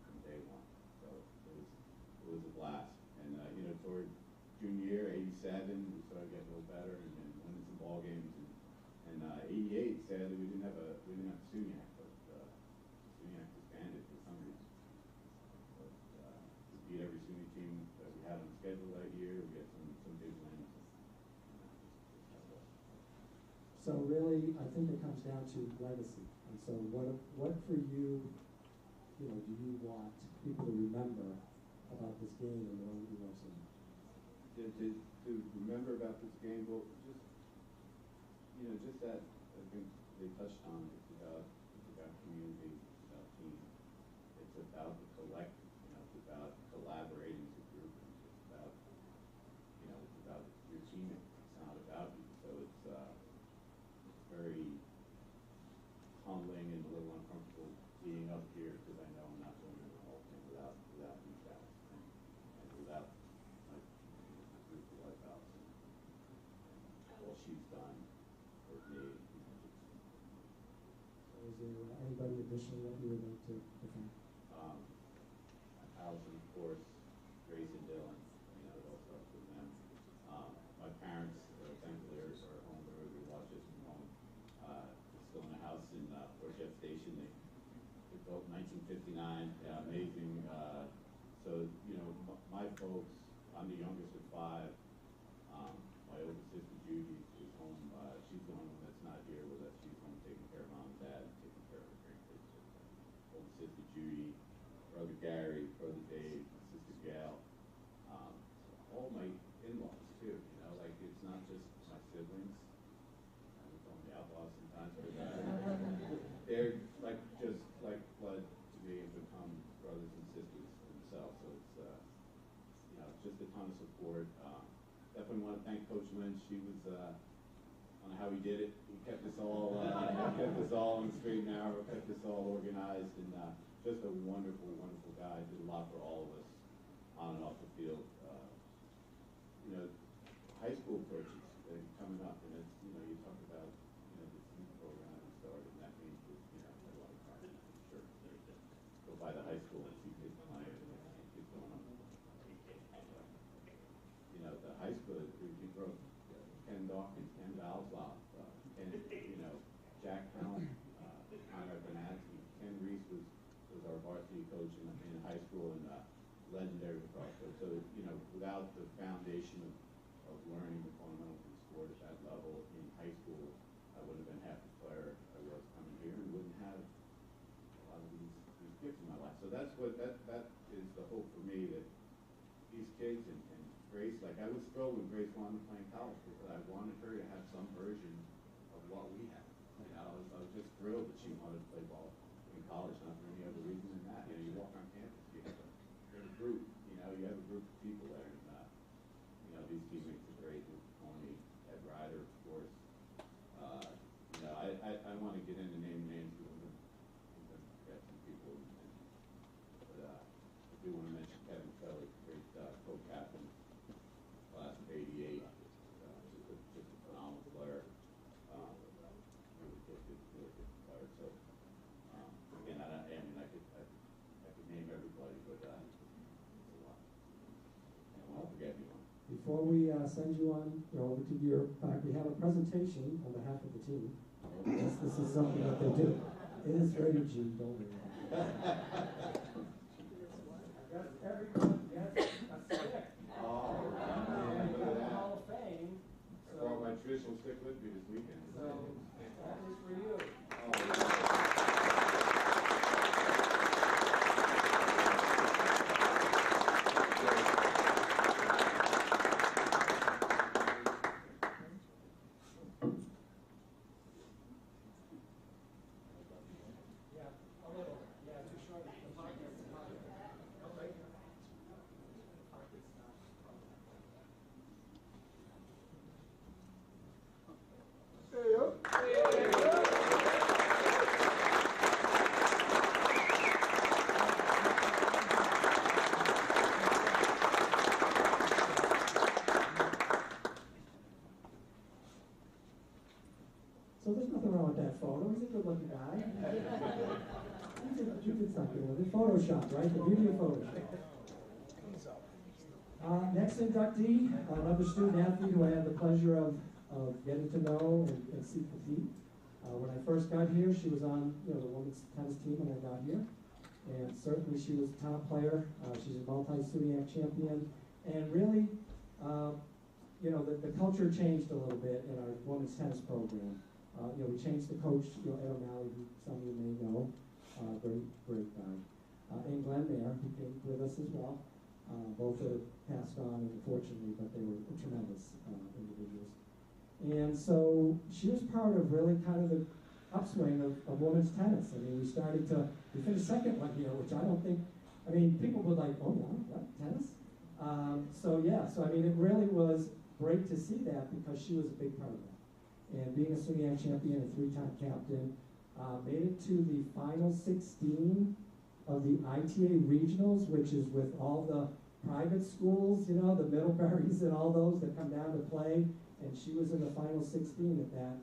from day one. So it was a blast. And toward junior year, '87, we started getting a little better, and then winning some ball games. And '88, sadly, we didn't have SUNYAC, but SUNYAC disbanded for some reason. But we beat every SUNY team that we had on schedule that year. We had some big wins. So really, I think it comes down to legacy. And so what for you, do you want people to remember about this game and what you love so much? To remember about this game, well, just that, I think they touched on it. It's about community, it's about team. It's about the collective, it's about collaborating as a group. It's about, it's about your teammates. It's not about you. So it's very being up here, because I know I'm not doing the whole thing without you guys, and without my group of Lighthouse and all she's done for me. So is there anybody additional that you would like to defend? Allison, of course, Grace and Dylan, it all starts with them. My parents, thankfully, are home, they're able to watch this from home. They're still in a house in Fort Jeff Station. They built in 1959, amazing. So, my folks, I'm the youngest of 5. My older sister Judy is home. She's the only one that's not here with us. She's home taking care of mom and dad and taking care of her grandkids. Older sister Judy, brother Gary, brother Dave, sister Gail, all my in-laws too, like it's not just my siblings. I would call them the outlaws sometimes, but they're just like blood to me and become brothers and sisters themselves. So it's just a ton of support. Definitely want to thank Coach Lynch. She was on how he did it. He kept us all kept us all on the straight and narrow, kept us all organized, and just a wonderful, wonderful guy. Did a lot for all of us on and off the field. High school coaches coming up, and it's, you talk about, the youth program that started, and that means, a lot of time. I'm sure go by the high school and see kids playing and kids going up. The high school, you grow Ken Dawkins, Ken Valslav, Ken, Jack Helm, Conrad Bernanke. Ken Reese was our varsity coach in high school and legendary lacrosse coach. So, without the foundation of learning the fundamentals of the sport at that level in high school, I wouldn't have been half the player I was coming here and wouldn't have a lot of these gifts in my life. So that's what that is the hope for me, that these kids and Grace, like I was thrilled when Grace wanted to play in college because I wanted her to have some version of what we have. I was just thrilled that she wanted to play ball in college, not for any other reason than that. You walk on campus, you have a group, you have a group of people there, and these teammates are great. Tony, Ed Ryder, of course. I want to get into naming names because we're going to get some people, but I do want to mention Kevin Kelly, great co-captain, class of '88, just a phenomenal player. Really good player. So again, I could name everybody, but it's a lot. I don't want to forget anyone. Before we send you on over to your back, we have a presentation on behalf of the team. This is something that they do. It is rated G, don't worry. Yes, everyone gets a stick. Oh, Look at that. Hall of Fame. I brought my traditional stick with me this weekend. So that is for you. So there's nothing wrong with that photo. He's a good-looking guy. You did something with it. Photoshop, right? The beauty of Photoshop. Next inductee, another student athlete who I had the pleasure of getting to know and see compete. When I first got here, she was on the women's tennis team when I got here, and certainly she was a top player. She's a multi-Sudiac champion, and really, the culture changed a little bit in our women's tennis program. We changed the coach, Ed O'Malley, who some of you may know, great guy, and Glenn Mayer, who came with us as well. Both are passed on, unfortunately, but they were tremendous individuals. And so she was part of really kind of the upswing of women's tennis. I mean, we finished second one year, which I don't think, people were like, oh yeah, what, tennis? So it really was great to see that because she was a big part of that. And being a Sudiac champion, a 3-time captain, made it to the final 16 of the ITA regionals, which is with all the private schools, you know, the Middleburys and all those that come down to play. And she was in the final 16 at that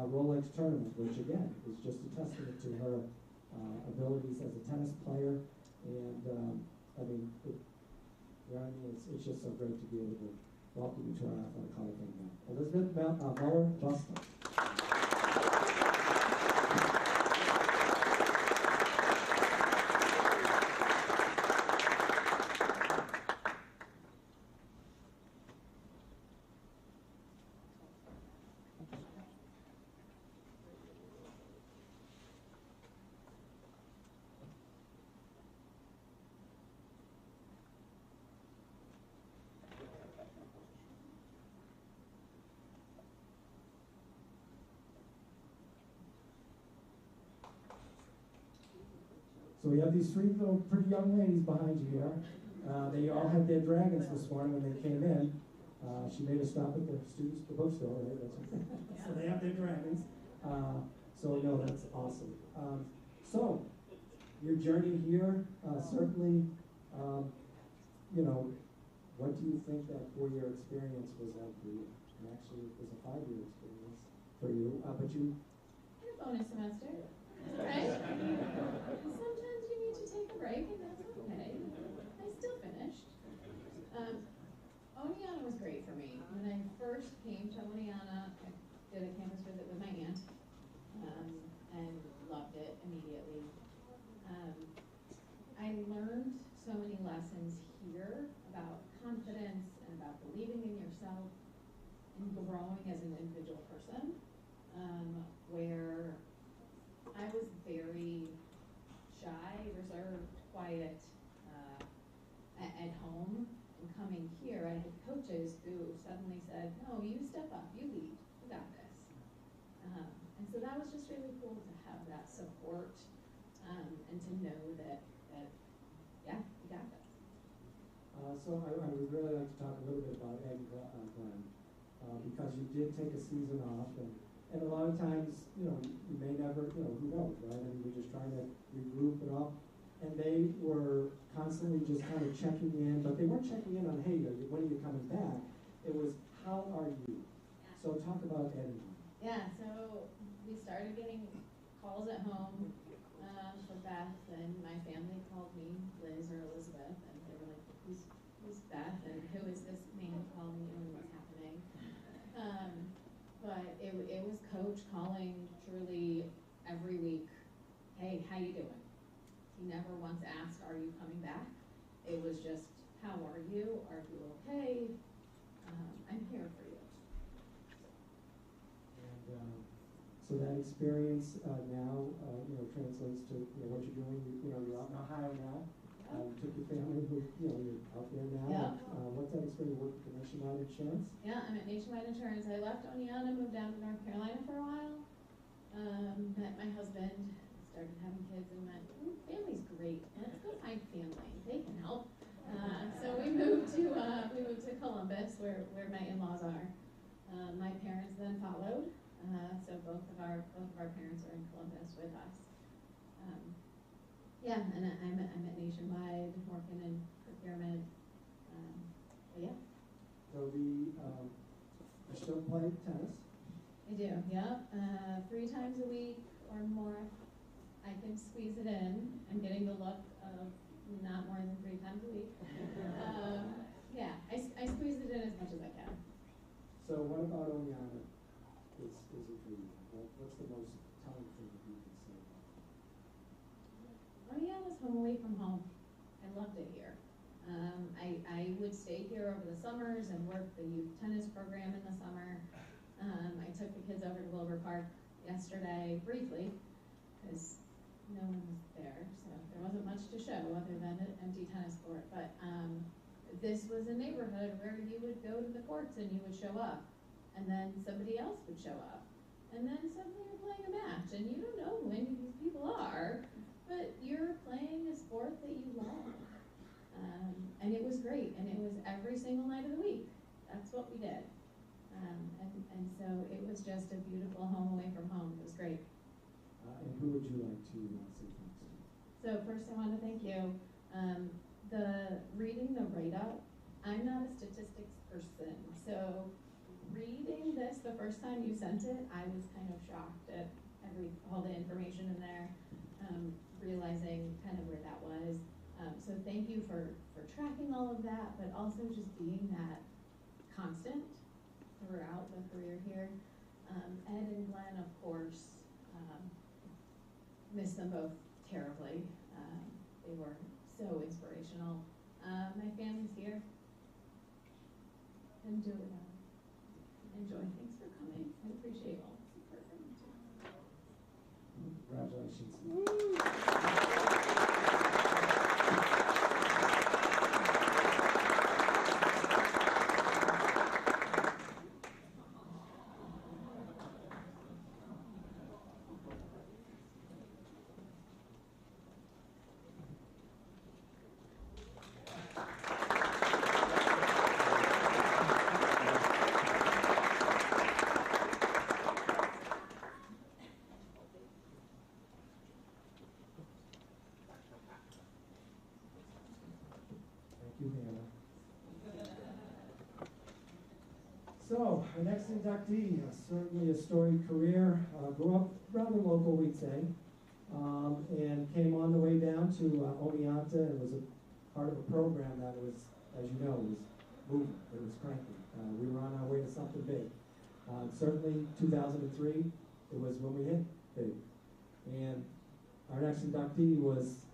Rolex tournament, which again is just a testament to her abilities as a tennis player. And I mean, you know what I mean? It's just so great to be able to welcome you to our Athletic Hall of Fame now. Elizabeth Muller, Busta. So we have these three little pretty young ladies behind you here. They all had their dragons this morning when they came in. She made a stop at the students' the bookstore, right? That's so they have their dragons. So no, that's awesome. So your journey here, certainly, you know, what do you think that 4-year experience was like for you? And actually, it was a 5-year experience for you, but you. And a bonus semester, right? Sometimes you need to take a break, and that's okay. I still finished. Oneonta was great for me. When I first came to Oneonta, I did a campus visit with my aunt, and loved it immediately. I learned so many lessons here about confidence and about believing in yourself and growing as an individual person, where I was very shy, reserved, quiet at home. And coming here, I had coaches who suddenly said, no, you step up, you lead, you got this. And so that was just really cool to have that support, and to know that yeah, you got this. So I would really like to talk a little bit about Ed and Glenn, because you did take a season off, and a lot of times, you know, you may never, you know, who knows, right? I mean, we're just trying to regroup and all. And they were constantly just kind of checking in, but they weren't checking in on, hey, when are you coming back? It was, how are you? Yeah. So talk about Ed and Glenn. Yeah, so we started getting calls at home from Beth, and my family called me Liz or Elizabeth, and they were like, who's Beth, and who is this man calling you, and what's happening? But it was Coach calling truly every week, hey, how you doing? He never once asked, are you coming back? It was just, how are you? Are you okay? I'm here for you. And so that experience now, you know, translates to, you know, what you're doing. You know, you're out in Ohio now. You took your family, you know, you're out there now. Yeah. What's that experience working for Nationwide Insurance? Yeah, I'm at Nationwide Insurance. I left Oneonta, moved down to North Carolina for a while. Met my husband, started having kids, and went, ooh, family's great. Let's go find family. They can help. So we moved to Columbus, where my in-laws are. My parents then followed. So both of our parents are in Columbus with us. Yeah, and I'm at Nationwide, working in procurement. But yeah. So you still play tennis? I do, yeah. 3 times a week or more. I can squeeze it in. I'm getting the look of not more than 3 times a week. Yeah, I squeeze it in as much as I can. So what about Oneonta is it for you? What's the most telling thing that you can say about it? Oneonta's home away from home. I loved it here. I would stay here over the summers and work the youth tennis program in the summer. I took the kids over to Wilbur Park yesterday briefly, because no one was there, so there wasn't much to show other than an empty tennis court. But this was a neighborhood where you would go to the courts and you would show up, and then somebody else would show up, and then suddenly you're playing a match, and you don't know when these people are, but you're playing a sport that you love. And it was great, and it was every single night of the week. That's what we did. And so it was just a beautiful home away from home. It was great. And who would you like to say thanks to? So first I want to thank you. Reading the write-up, I'm not a statistics person, so reading this the first time you sent it, I was kind of shocked at all the information in there, realizing kind of where that was. So thank you for tracking all of that, but also just being that constant throughout the career here. Ed and Glenn, of course, miss them both terribly. They were so inspirational. My family's here. And do it. Enjoy. Thanks for coming. I appreciate all the support from you too. Congratulations. So, our next inductee, certainly a storied career, grew up rather local, we'd say, and came on the way down to Oneonta and was a part of a program that was, as you know, was moving, it was cranking. We were on our way to something big. Certainly, 2003, it was when we hit big. And our next inductee was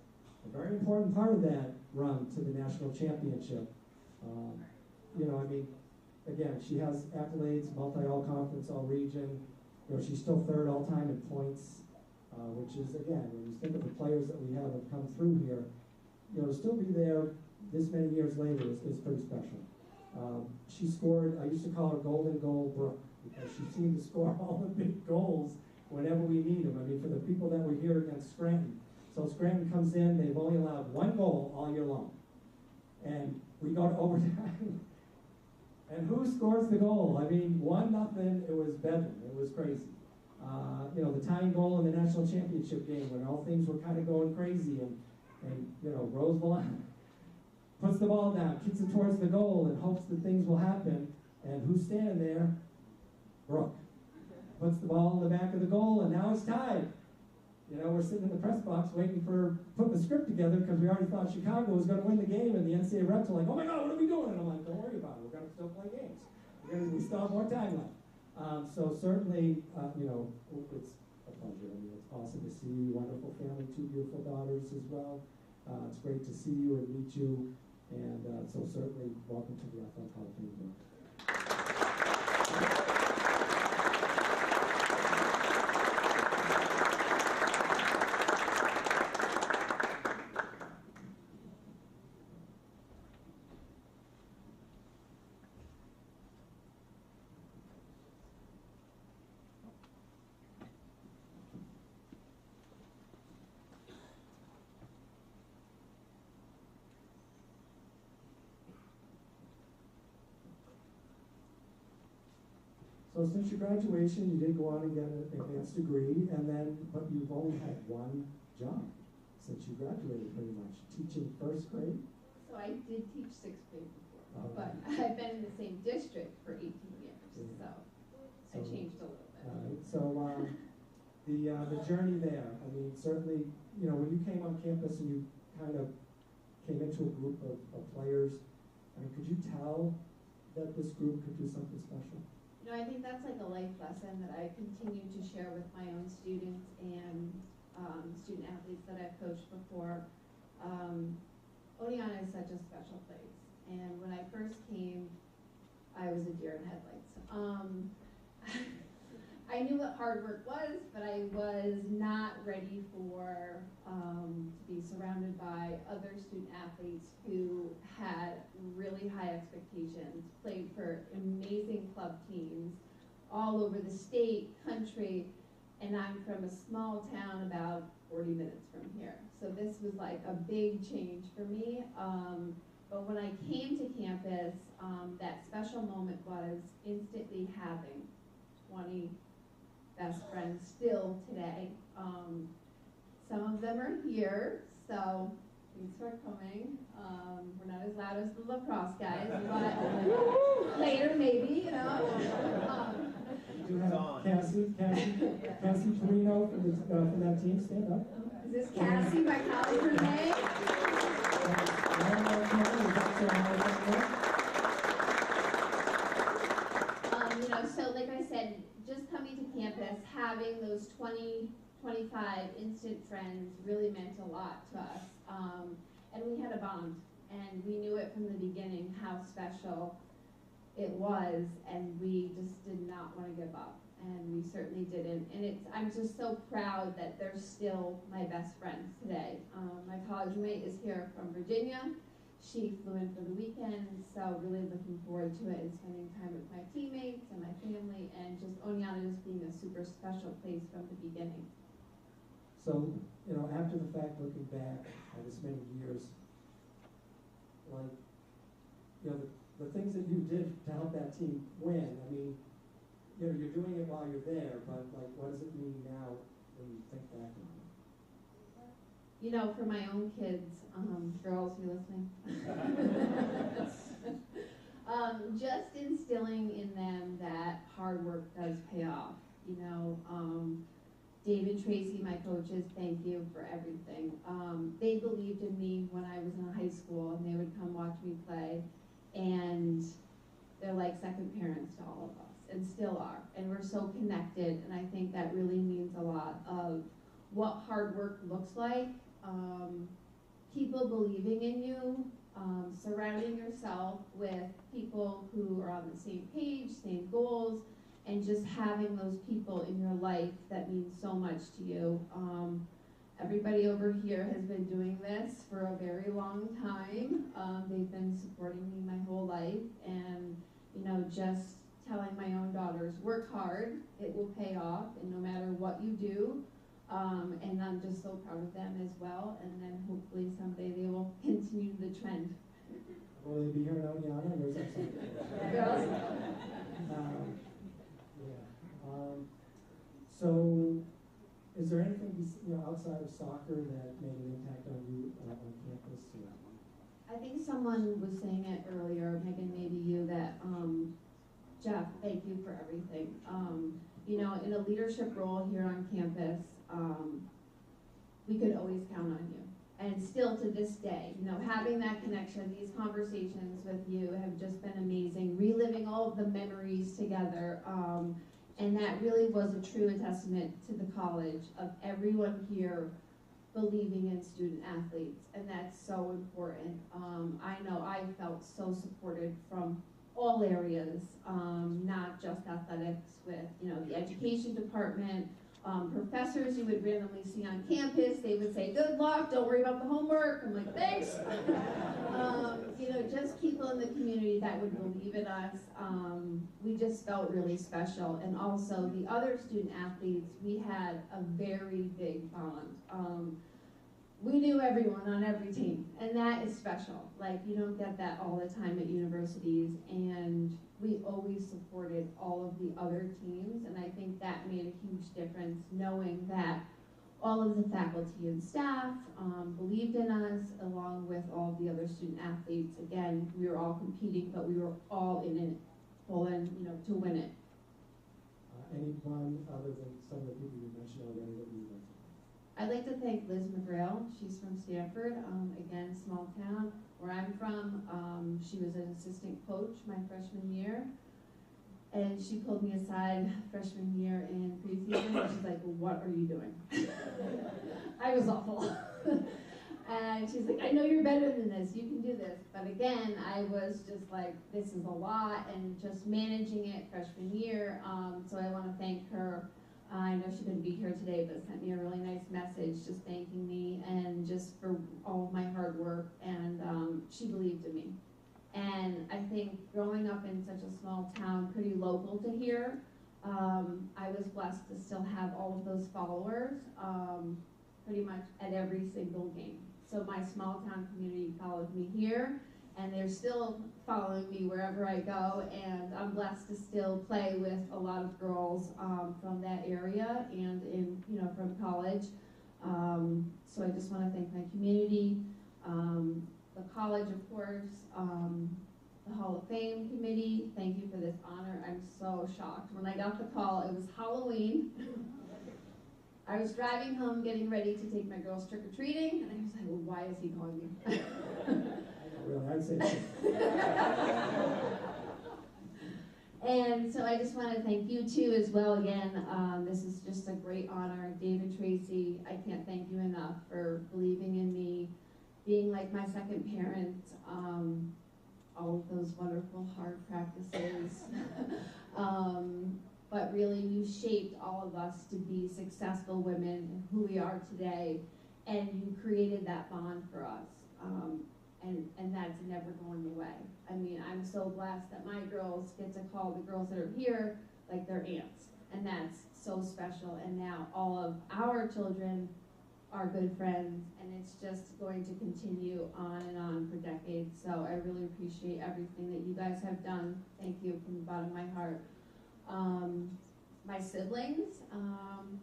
a very important part of that run to the national championship. Again, she has accolades, multi-all-conference, all-region. She's still third all-time in points, which is, again, when you think of the players that we have come through here, to still be there this many years later is pretty special. She scored, I used to call her Golden Goal Brooke, because she seemed to score all the big goals whenever we need them. For the people that were here against Scranton. So Scranton comes in, they've only allowed one goal all year long. And we go to overtime. And who scores the goal? 1-0, it was bedlam. It was crazy. The tying goal in the national championship game when all things were kind of going crazy and Rose Milan puts the ball down, kicks it towards the goal and hopes that things will happen. And who's standing there? Brooke. Puts the ball in the back of the goal and now it's tied. We're sitting in the press box waiting for putting the script together because we already thought Chicago was going to win the game, and the NCAA reps are like, "Oh my God, what are we doing?" And I'm like, "Don't worry about it. We're going to still play games. We still have more time left." So certainly, it's a pleasure. It's awesome to see you. Wonderful family, 2 beautiful daughters as well. It's great to see you and meet you, and so certainly welcome to the Athletic Hall of Fame. So since your graduation, you did go on and get an advanced degree, but you've only had one job since you graduated, pretty much, teaching first grade? So I did teach 6th grade before, Okay. but I've been in the same district for 18 years, so I changed a little bit. So the journey there, certainly, when you came on campus and you kind of came into a group of players, could you tell that this group could do something special? I think that's like a life lesson that I continue to share with my own students and student athletes that I've coached before. Oneonta is such a special place, and when I first came, I was a deer in headlights. I knew what hard work was, but I was not ready for to be surrounded by other student athletes who had really high expectations, played for amazing club teams all over the state, country, and I'm from a small town about 40 minutes from here. So this was like a big change for me. But when I came to campus, that special moment was instantly having 20, best friends still today. Some of them are here, so thanks for coming. We're not as loud as the lacrosse guys, but later maybe, you know. We do have Cassie Torino from that team. Stand up. Is this Cassie, my colleague Renee? You know, so like I said, just coming to campus, having those 20, 25 instant friends really meant a lot to us. And we had a bond, and we knew it from the beginning how special it was, and we just did not want to give up, and we certainly didn't. And I'm just so proud that they're still my best friends today. My college roommate is here from Virginia. She flew in for the weekend, so really looking forward to it and spending time with my teammates and my family, and just Oneonta just being a super special place from the beginning. So, you know, after the fact, looking back at this many years, like, you know, the things that you did to help that team win, I mean, you know, you're doing it while you're there, but like, what does it mean now when you think back on it? You know, for my own kids, girls, you listening? Just instilling in them that hard work does pay off. You know, Dave and Tracy, my coaches, thank you for everything. They believed in me when I was in high school, and they would come watch me play, and they're like second parents to all of us, and still are. And we're so connected, and I think that really means a lot of what hard work looks like. People believing in you, surrounding yourself with people who are on the same page, same goals, and just having those people in your life that mean so much to you. Everybody over here has been doing this for a very long time. They've been supporting me my whole life, and you know, just telling my own daughters, work hard, it will pay off, and no matter what you do. And I'm just so proud of them as well, and then hopefully someday they will continue the trend. Will they be here in Oneonta, or is that something? Girls? So, is there anything outside of soccer that made an impact on you on campus? I think someone was saying it earlier, Meghan, maybe you, that Jeff, thank you for everything. You know, in a leadership role here on campus, we could always count on you. And still to this day, you know, having that connection, these conversations with you have just been amazing, reliving all of the memories together. And that really was a true testament to the college of everyone here believing in student athletes, and that's so important. I know I felt so supported from all areas, not just athletics, with, you know, the education department, professors you would randomly see on campus. They would say, good luck, don't worry about the homework. I'm like, thanks. You know, just people in the community that would believe in us. We just felt really special. And also the other student athletes, we had a very big bond. We knew everyone on every team, and that is special. Like, you don't get that all the time at universities, and we always supported all of the other teams, and I think that made a huge difference, knowing that all of the faculty and staff believed in us, along with all the other student athletes. Again, we were all competing, but we were all in it, full in, you know, to win it. Anyone other than some of the people you mentioned already that you mentioned? I'd like to thank Liz McGrail. She's from Stanford, again, small town where I'm from. She was an assistant coach my freshman year, and she pulled me aside freshman year in preseason, and she's like, well, what are you doing? I was awful. And she's like, I know you're better than this, you can do this. But again, I was just like, this is a lot, and just managing it freshman year. So I want to thank her. I know she couldn't be here today, but sent me a really nice message just thanking me and just for all of my hard work, and she believed in me. And I think growing up in such a small town, pretty local to here, I was blessed to still have all of those followers pretty much at every single game. So my small town community followed me here, and they're still following me wherever I go, and I'm blessed to still play with a lot of girls from that area and from college. So I just want to thank my community, the college, of course, the Hall of Fame committee. Thank you for this honor. I'm so shocked. When I got the call, it was Halloween. I was driving home getting ready to take my girls trick-or-treating, and I was like, well, why is he calling me? Really, I'd say And so I just want to thank you too as well again. This is just a great honor. David Tracy, I can't thank you enough for believing in me, being like my second parent, all of those wonderful hard practices. But really you shaped all of us to be successful women and who we are today, and you created that bond for us. And that's never going away. I mean, I'm so blessed that my girls get to call the girls that are here like their aunts, and that's so special. And now all of our children are good friends, and it's just going to continue on and on for decades. So I really appreciate everything that you guys have done. Thank you from the bottom of my heart. My siblings,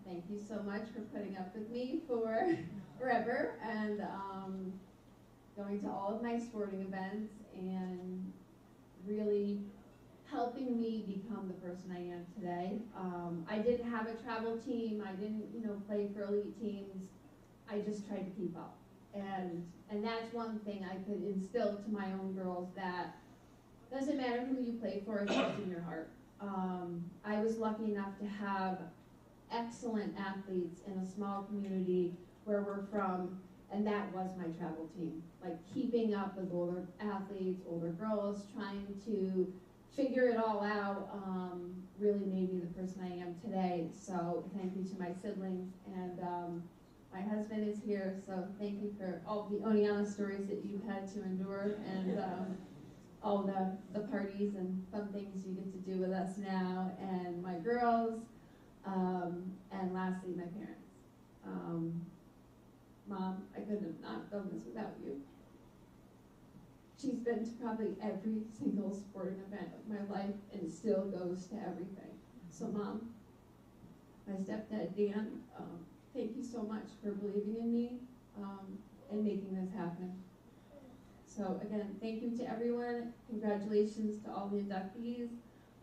thank you so much for putting up with me for forever, and going to all of my sporting events and really helping me become the person I am today. I didn't have a travel team. I didn't, play for elite teams. I just tried to keep up. And that's one thing I could instill to my own girls, that doesn't matter who you play for, it's what's in your heart. I was lucky enough to have excellent athletes in a small community where we're from, and that was my travel team. Like keeping up with older athletes, older girls, trying to figure it all out, really made me the person I am today. So thank you to my siblings, and my husband is here, so thank you for all the Oneonta stories that you've had to endure, and all the parties and fun things you get to do with us now, and my girls, and lastly, my parents. Mom, I could have not done this without you. She's been to probably every single sporting event of my life and still goes to everything. So Mom, my stepdad Dan, thank you so much for believing in me and making this happen. So again, thank you to everyone. Congratulations to all the inductees,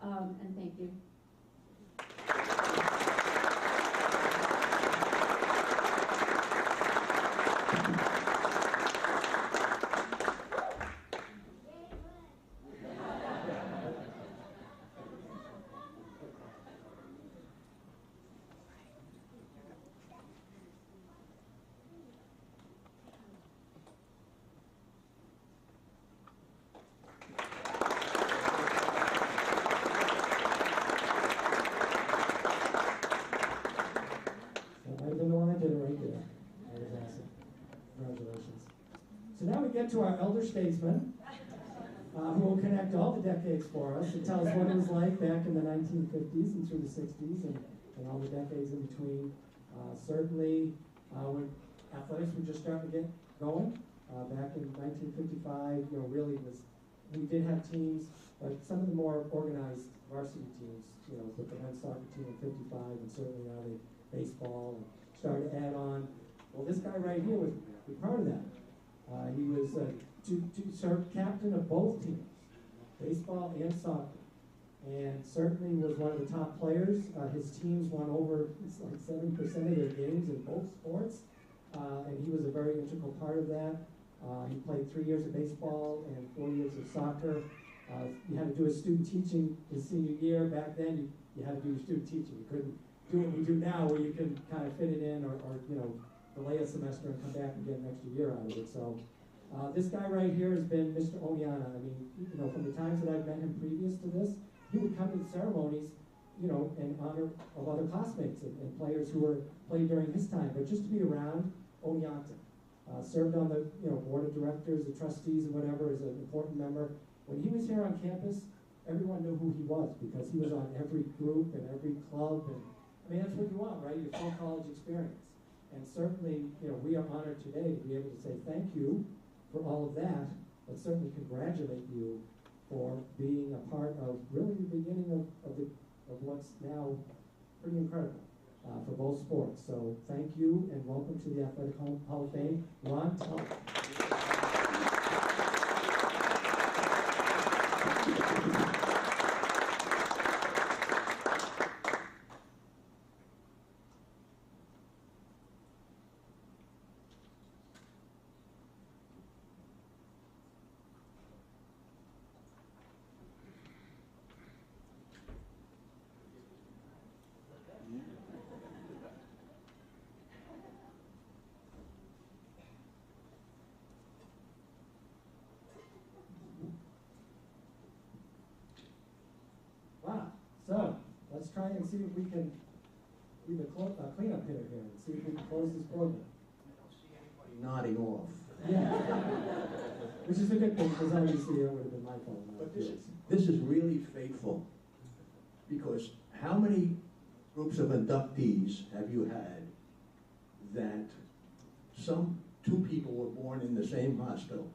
and thank you. To our elder statesman, who will connect all the decades for us and tell us what it was like back in the 1950s and through the 60s and all the decades in between. Certainly, when athletics were just starting to get going, back in 1955, really we did have teams, but some of the more organized varsity teams, with the men's soccer team in 55, and certainly now the baseball, and started to add on. Well, this guy right here was part of that. He was captain of both teams, baseball and soccer, and certainly was one of the top players. His teams won over 70% of their games in both sports, and he was a very integral part of that. He played 3 years of baseball and 4 years of soccer. You had to do his student teaching his senior year. Back then, you had to do your student teaching. You couldn't do what we do now, where you can kind of fit it in or delay a semester and come back and get an extra year out of it. So this guy right here has been Mr. Oneonta. I mean, from the times that I've met him previous to this, he would come to the ceremonies, in honor of other classmates and players who were played during his time. But just to be around Oneonta, served on the board of directors, the trustees, and whatever, as an important member. When he was here on campus, everyone knew who he was because he was on every group and every club. And I mean, that's what you want, right? Your full college experience. And certainly, we are honored today to be able to say thank you for all of that, but certainly congratulate you for being a part of really the beginning of what's now pretty incredible for both sports. So thank you and welcome to the Athletic Hall of Fame, Ron Tulloch. Wow. So let's try and see if we can do the cleanup hitter here and see if we can close this program. Nodding off. Yeah. Which is a good thing because obviously it would have been my fault. But this is really fateful, because how many groups of inductees have you had that two people were born in the same hospital?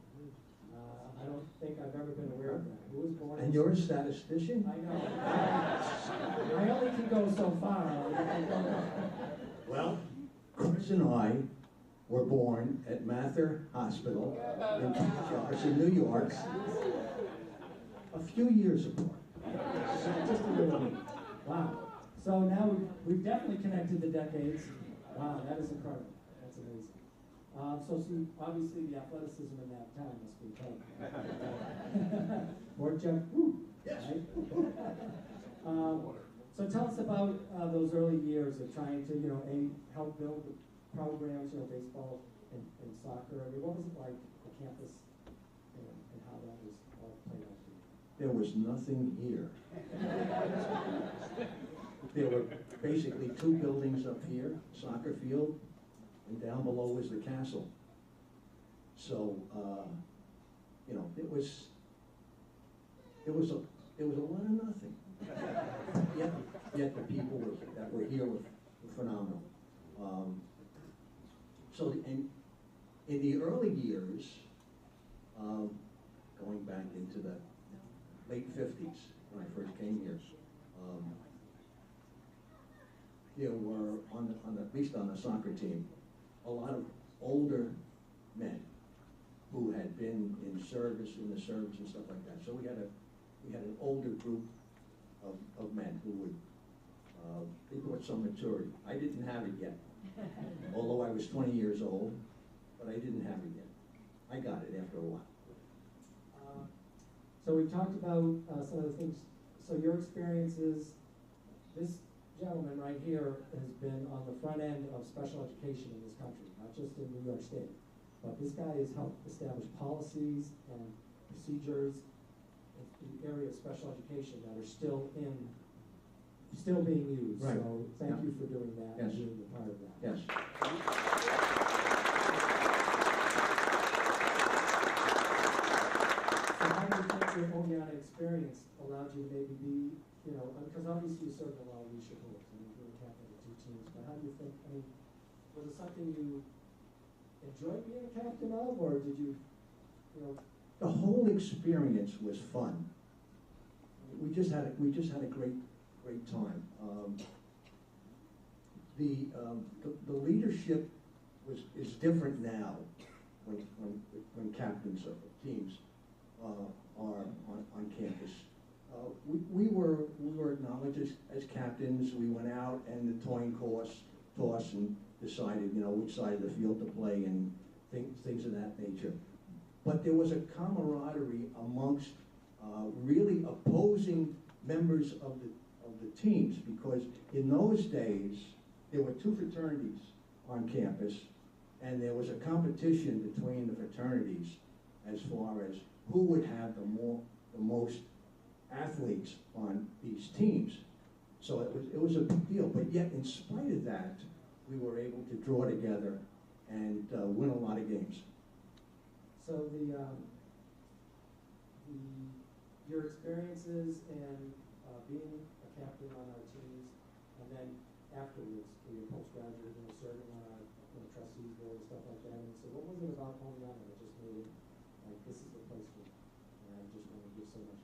I don't think I've ever been aware of that. Who was born? And you're a statistician? I know. I only can go so far. Well, Chris and I were born at Mather Hospital in Jefferson, New York, a few years apart. Just a little bit. Wow. So now we've definitely connected the decades. Wow, that is incredible. That's amazing. So see, obviously the athleticism in that time must be tough. Or Jeff, Yes. right? So tell us about those early years of trying to, help build the programs, baseball and soccer. I mean, what was it like, the campus, and how that was all played out for you? There was nothing here. There were basically two buildings up here, soccer field, and down below was the castle. So, it was a lot of nothing. Yet the people that were here were phenomenal. In the early years, going back into the late 50s, when I first came here, there were, at least on the soccer team, a lot of older men who had been in the service and stuff like that. So we had an older group of men who would, they brought some maturity. I didn't have it yet, although I was 20 years old, but I didn't have it yet. I got it after a while. So we've talked about some of the things. So your experiences, this gentleman right here has been on the front end of special education in this country, not just in New York State. But this guy has helped establish policies and procedures in the area of special education that are still being used. Right. So thank you for doing that and Yes. being a part of that. Yes. So how do you think your Oneonta experience allowed you to maybe be, because obviously you served in a lot of leadership roles and you were captain of 2 teams, but how do you think, was it something you enjoyed being a captain of, or did you, The whole experience was fun. We just had a great time. The leadership is different now when captains of teams are on campus. We were acknowledged as captains. We went out and the coin toss and decided which side of the field to play and things of that nature. But there was a camaraderie amongst really opposing members of the teams, because in those days there were 2 fraternities on campus, and there was a competition between the fraternities as far as who would have the most athletes on these teams. So it was a big deal. But yet, in spite of that, we were able to draw together and win a lot of games. So your experiences and being a captain on our teams, and then afterwards, your postgraduate, serving on our trustees board and stuff like that. And so, what was it about Oneonta that just made it like, this is the place for me, and I just want to give so much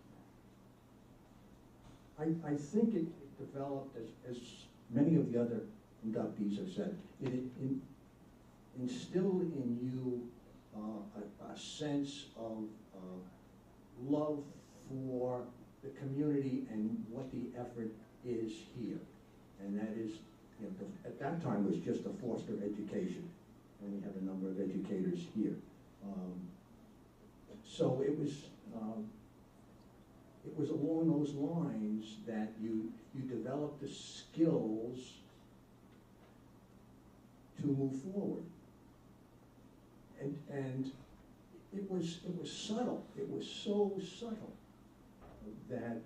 back. I think it developed, as many of the other inductees have said, it instilled in you a sense of love for the community and what the effort is here. And that is, you know, at that time was just a foster education, and we have a number of educators here. So it was along those lines that you develop the skills to move forward. And it was subtle. It was so subtle that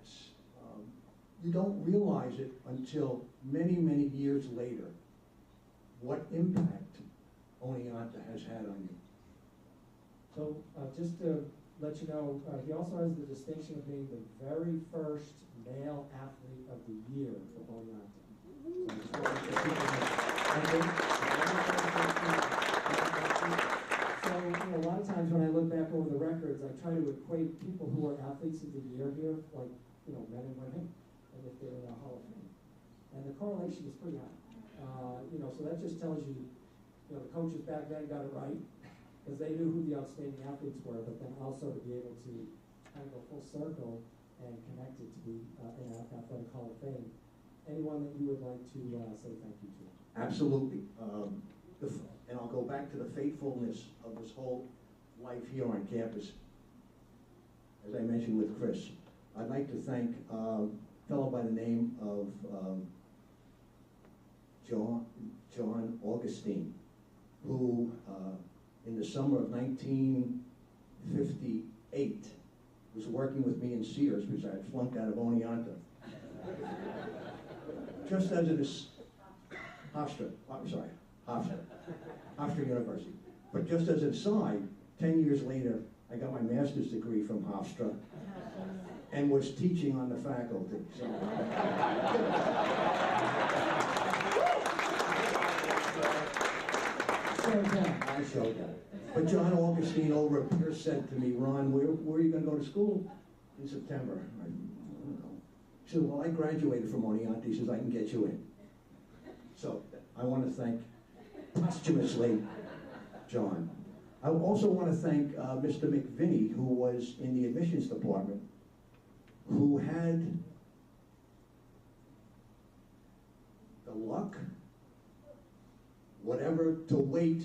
you don't realize it until many, many years later what impact Oneonta has had on you. So just to let you know, he also has the distinction of being the very first male athlete of the year for Oneonta. So, you know, a lot of times when I look back over the records, I try to equate people who are athletes of the year here, like, you know, men and women, and if they're in the Hall of Fame. And the correlation is pretty high. You know, so that just tells you, you know, the coaches back then got it right, because they knew who the outstanding athletes were, but then also to be able to kind of go full circle and connect it to be in an athletic Hall of Fame. Anyone that you would like to say thank you to? Absolutely. And I'll go back to the faithfulness of this whole life here on campus. As I mentioned with Chris, I'd like to thank a fellow by the name of John Augustine, who in the summer of 1958 was working with me in Sears because I had flunked out of Oneonta. Just as it is Hofstra University. But just as an aside, 10 years later, I got my master's degree from Hofstra and was teaching on the faculty. So. I showed that. But John Augustine over at Pierce said to me, Ron, where are you going to go to school in September? I don't know. He said, well, I graduated from Oneonta. He says, I can get you in. So I want to thank posthumously John. I also want to thank Mr. McVinney, who was in the admissions department, who had the luck, whatever, to wait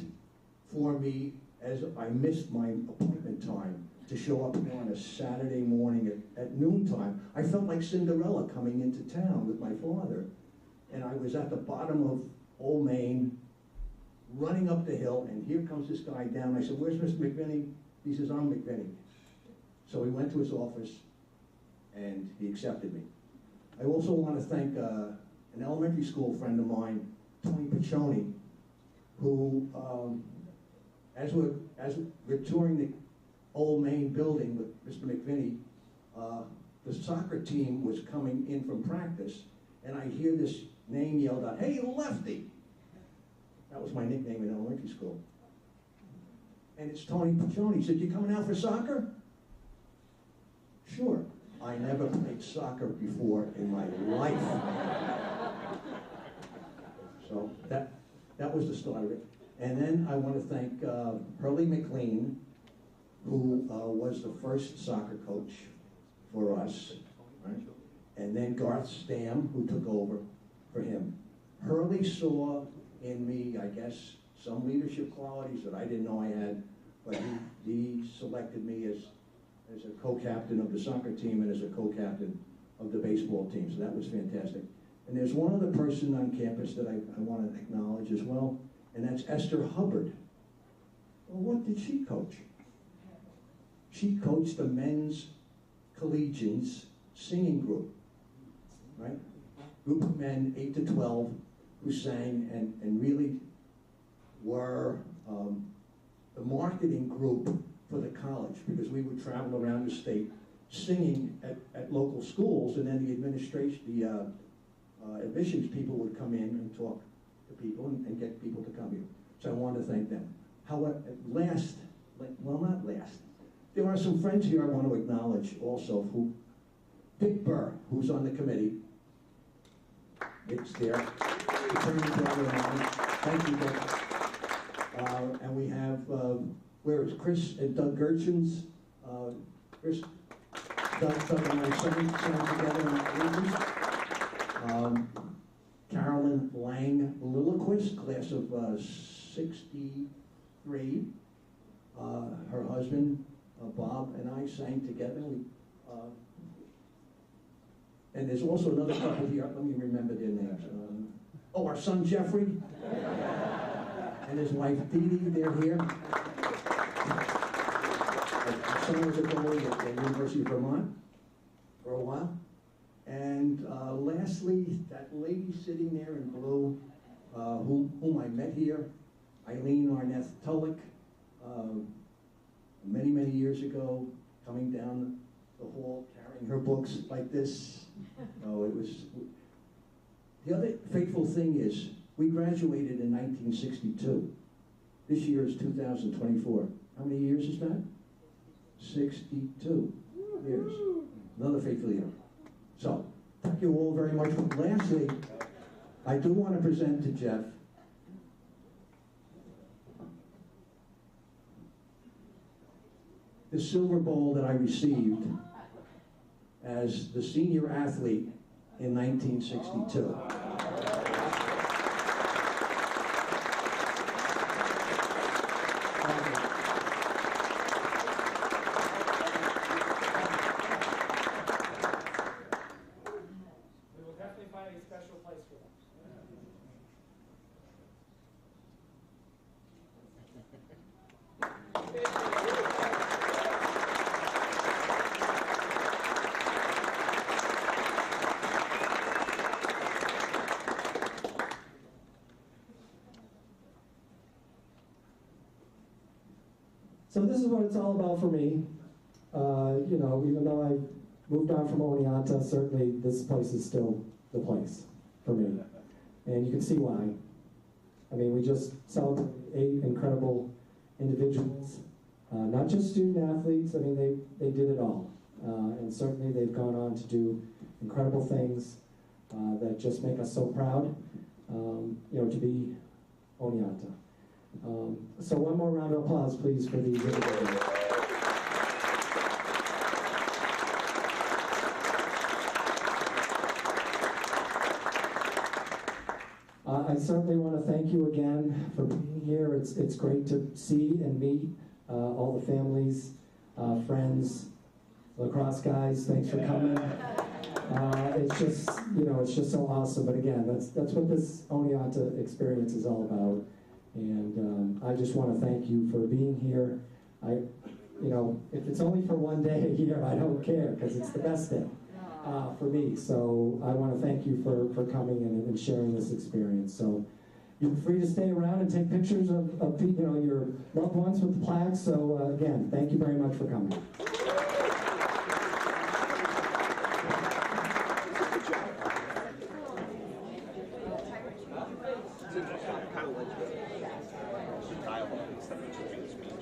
for me as I missed my appointment time to show up on a Saturday morning at noontime. I felt like Cinderella coming into town with my father. And I was at the bottom of Old Main, running up the hill, and here comes this guy down. I said, where's Mr. McVinney? He says, I'm McVinney. So we went to his office, and he accepted me. I also want to thank an elementary school friend of mine, Tony Piccioni, who, as we're touring the Old Main building with Mr. McVinney, the soccer team was coming in from practice, and I hear this name yelled out, hey, Lefty! That was my nickname in elementary school. And it's Tony Piccioni. He said, you coming out for soccer? Sure. I never played soccer before in my life. So that was the start of it. And then I want to thank Hurley McLean, who was the first soccer coach for us, right? And then Garth Stam, who took over for him. Hurley saw in me, I guess, some leadership qualities that I didn't know I had, but he selected me as a co-captain of the soccer team and as a co-captain of the baseball team, so that was fantastic. And there's one other person on campus that I want to acknowledge as well, and that's Esther Hubbard. Well, what did she coach? She coached the men's collegians singing group, right? Group of men, 8 to 12, who sang and really were the marketing group for the college, because we would travel around the state singing at local schools, and then the administration, the admissions people would come in and talk to people and get people to come here. So I want to thank them. However, not last, There are some friends here I want to acknowledge also who, Dick Burr, who's on the committee. It's there. Attorney General of mine. Thank you, Dick. And we have, where is Chris and Doug Gershons? Chris, Doug and I sang together in the 80s. Carolyn Lang Lilliquist, class of 63. Her husband, Bob, and I sang together. And there's also another couple here, let me remember their names. Our son Jeffrey, and his wife Dee Dee, they're here. Our son was a goalie at the University of Vermont for a while. And lastly, that lady sitting there in blue, whom I met here, Eileen Arnett Tulloch, many, many years ago, coming down the hall, carrying her books like this. Oh, it was. The other fateful thing is, we graduated in 1962. This year is 2024. How many years is that? 62 years. Another fateful year. So, thank you all very much. Lastly, I do want to present to Jeff the silver ball that I received as the senior athlete in 1962. We will definitely find a special place for them. So this is what it's all about for me. You know, even though I moved on from Oneonta, certainly this place is still the place for me. And you can see why. I mean, we just celebrated 8 incredible individuals, not just student athletes. I mean, they did it all. And certainly they've gone on to do incredible things that just make us so proud, you know, to be Oneonta. So one more round of applause, please, for these individuals. I certainly want to thank you again for being here. It's great to see and meet all the families, friends, lacrosse guys. Thanks for coming. It's just, you know, it's just so awesome. But again, that's what this Oneonta experience is all about. And I just want to thank you for being here. You know, if it's only for one day a year, I don't care, because it's the best day for me. So I want to thank you for coming and sharing this experience. So you're free to stay around and take pictures of you know, your loved ones with the plaques. So again, thank you very much for coming.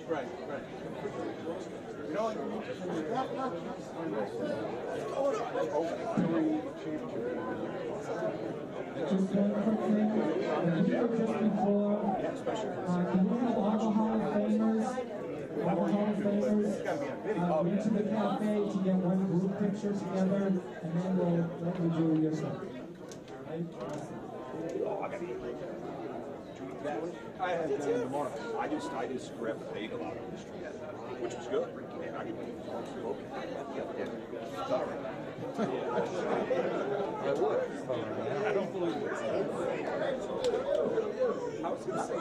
Right, right. You know, Just one quick thing. Just before, can we have all the Hall of Famers? All the Hall of Famers into the cafe to get one group picture together, and then we'll let you do your stuff. I had tomorrow. I just grabbed a bagel out of the street, which was good. Man, I didn't even I would. I don't believe it. I was going to say,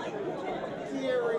Gary.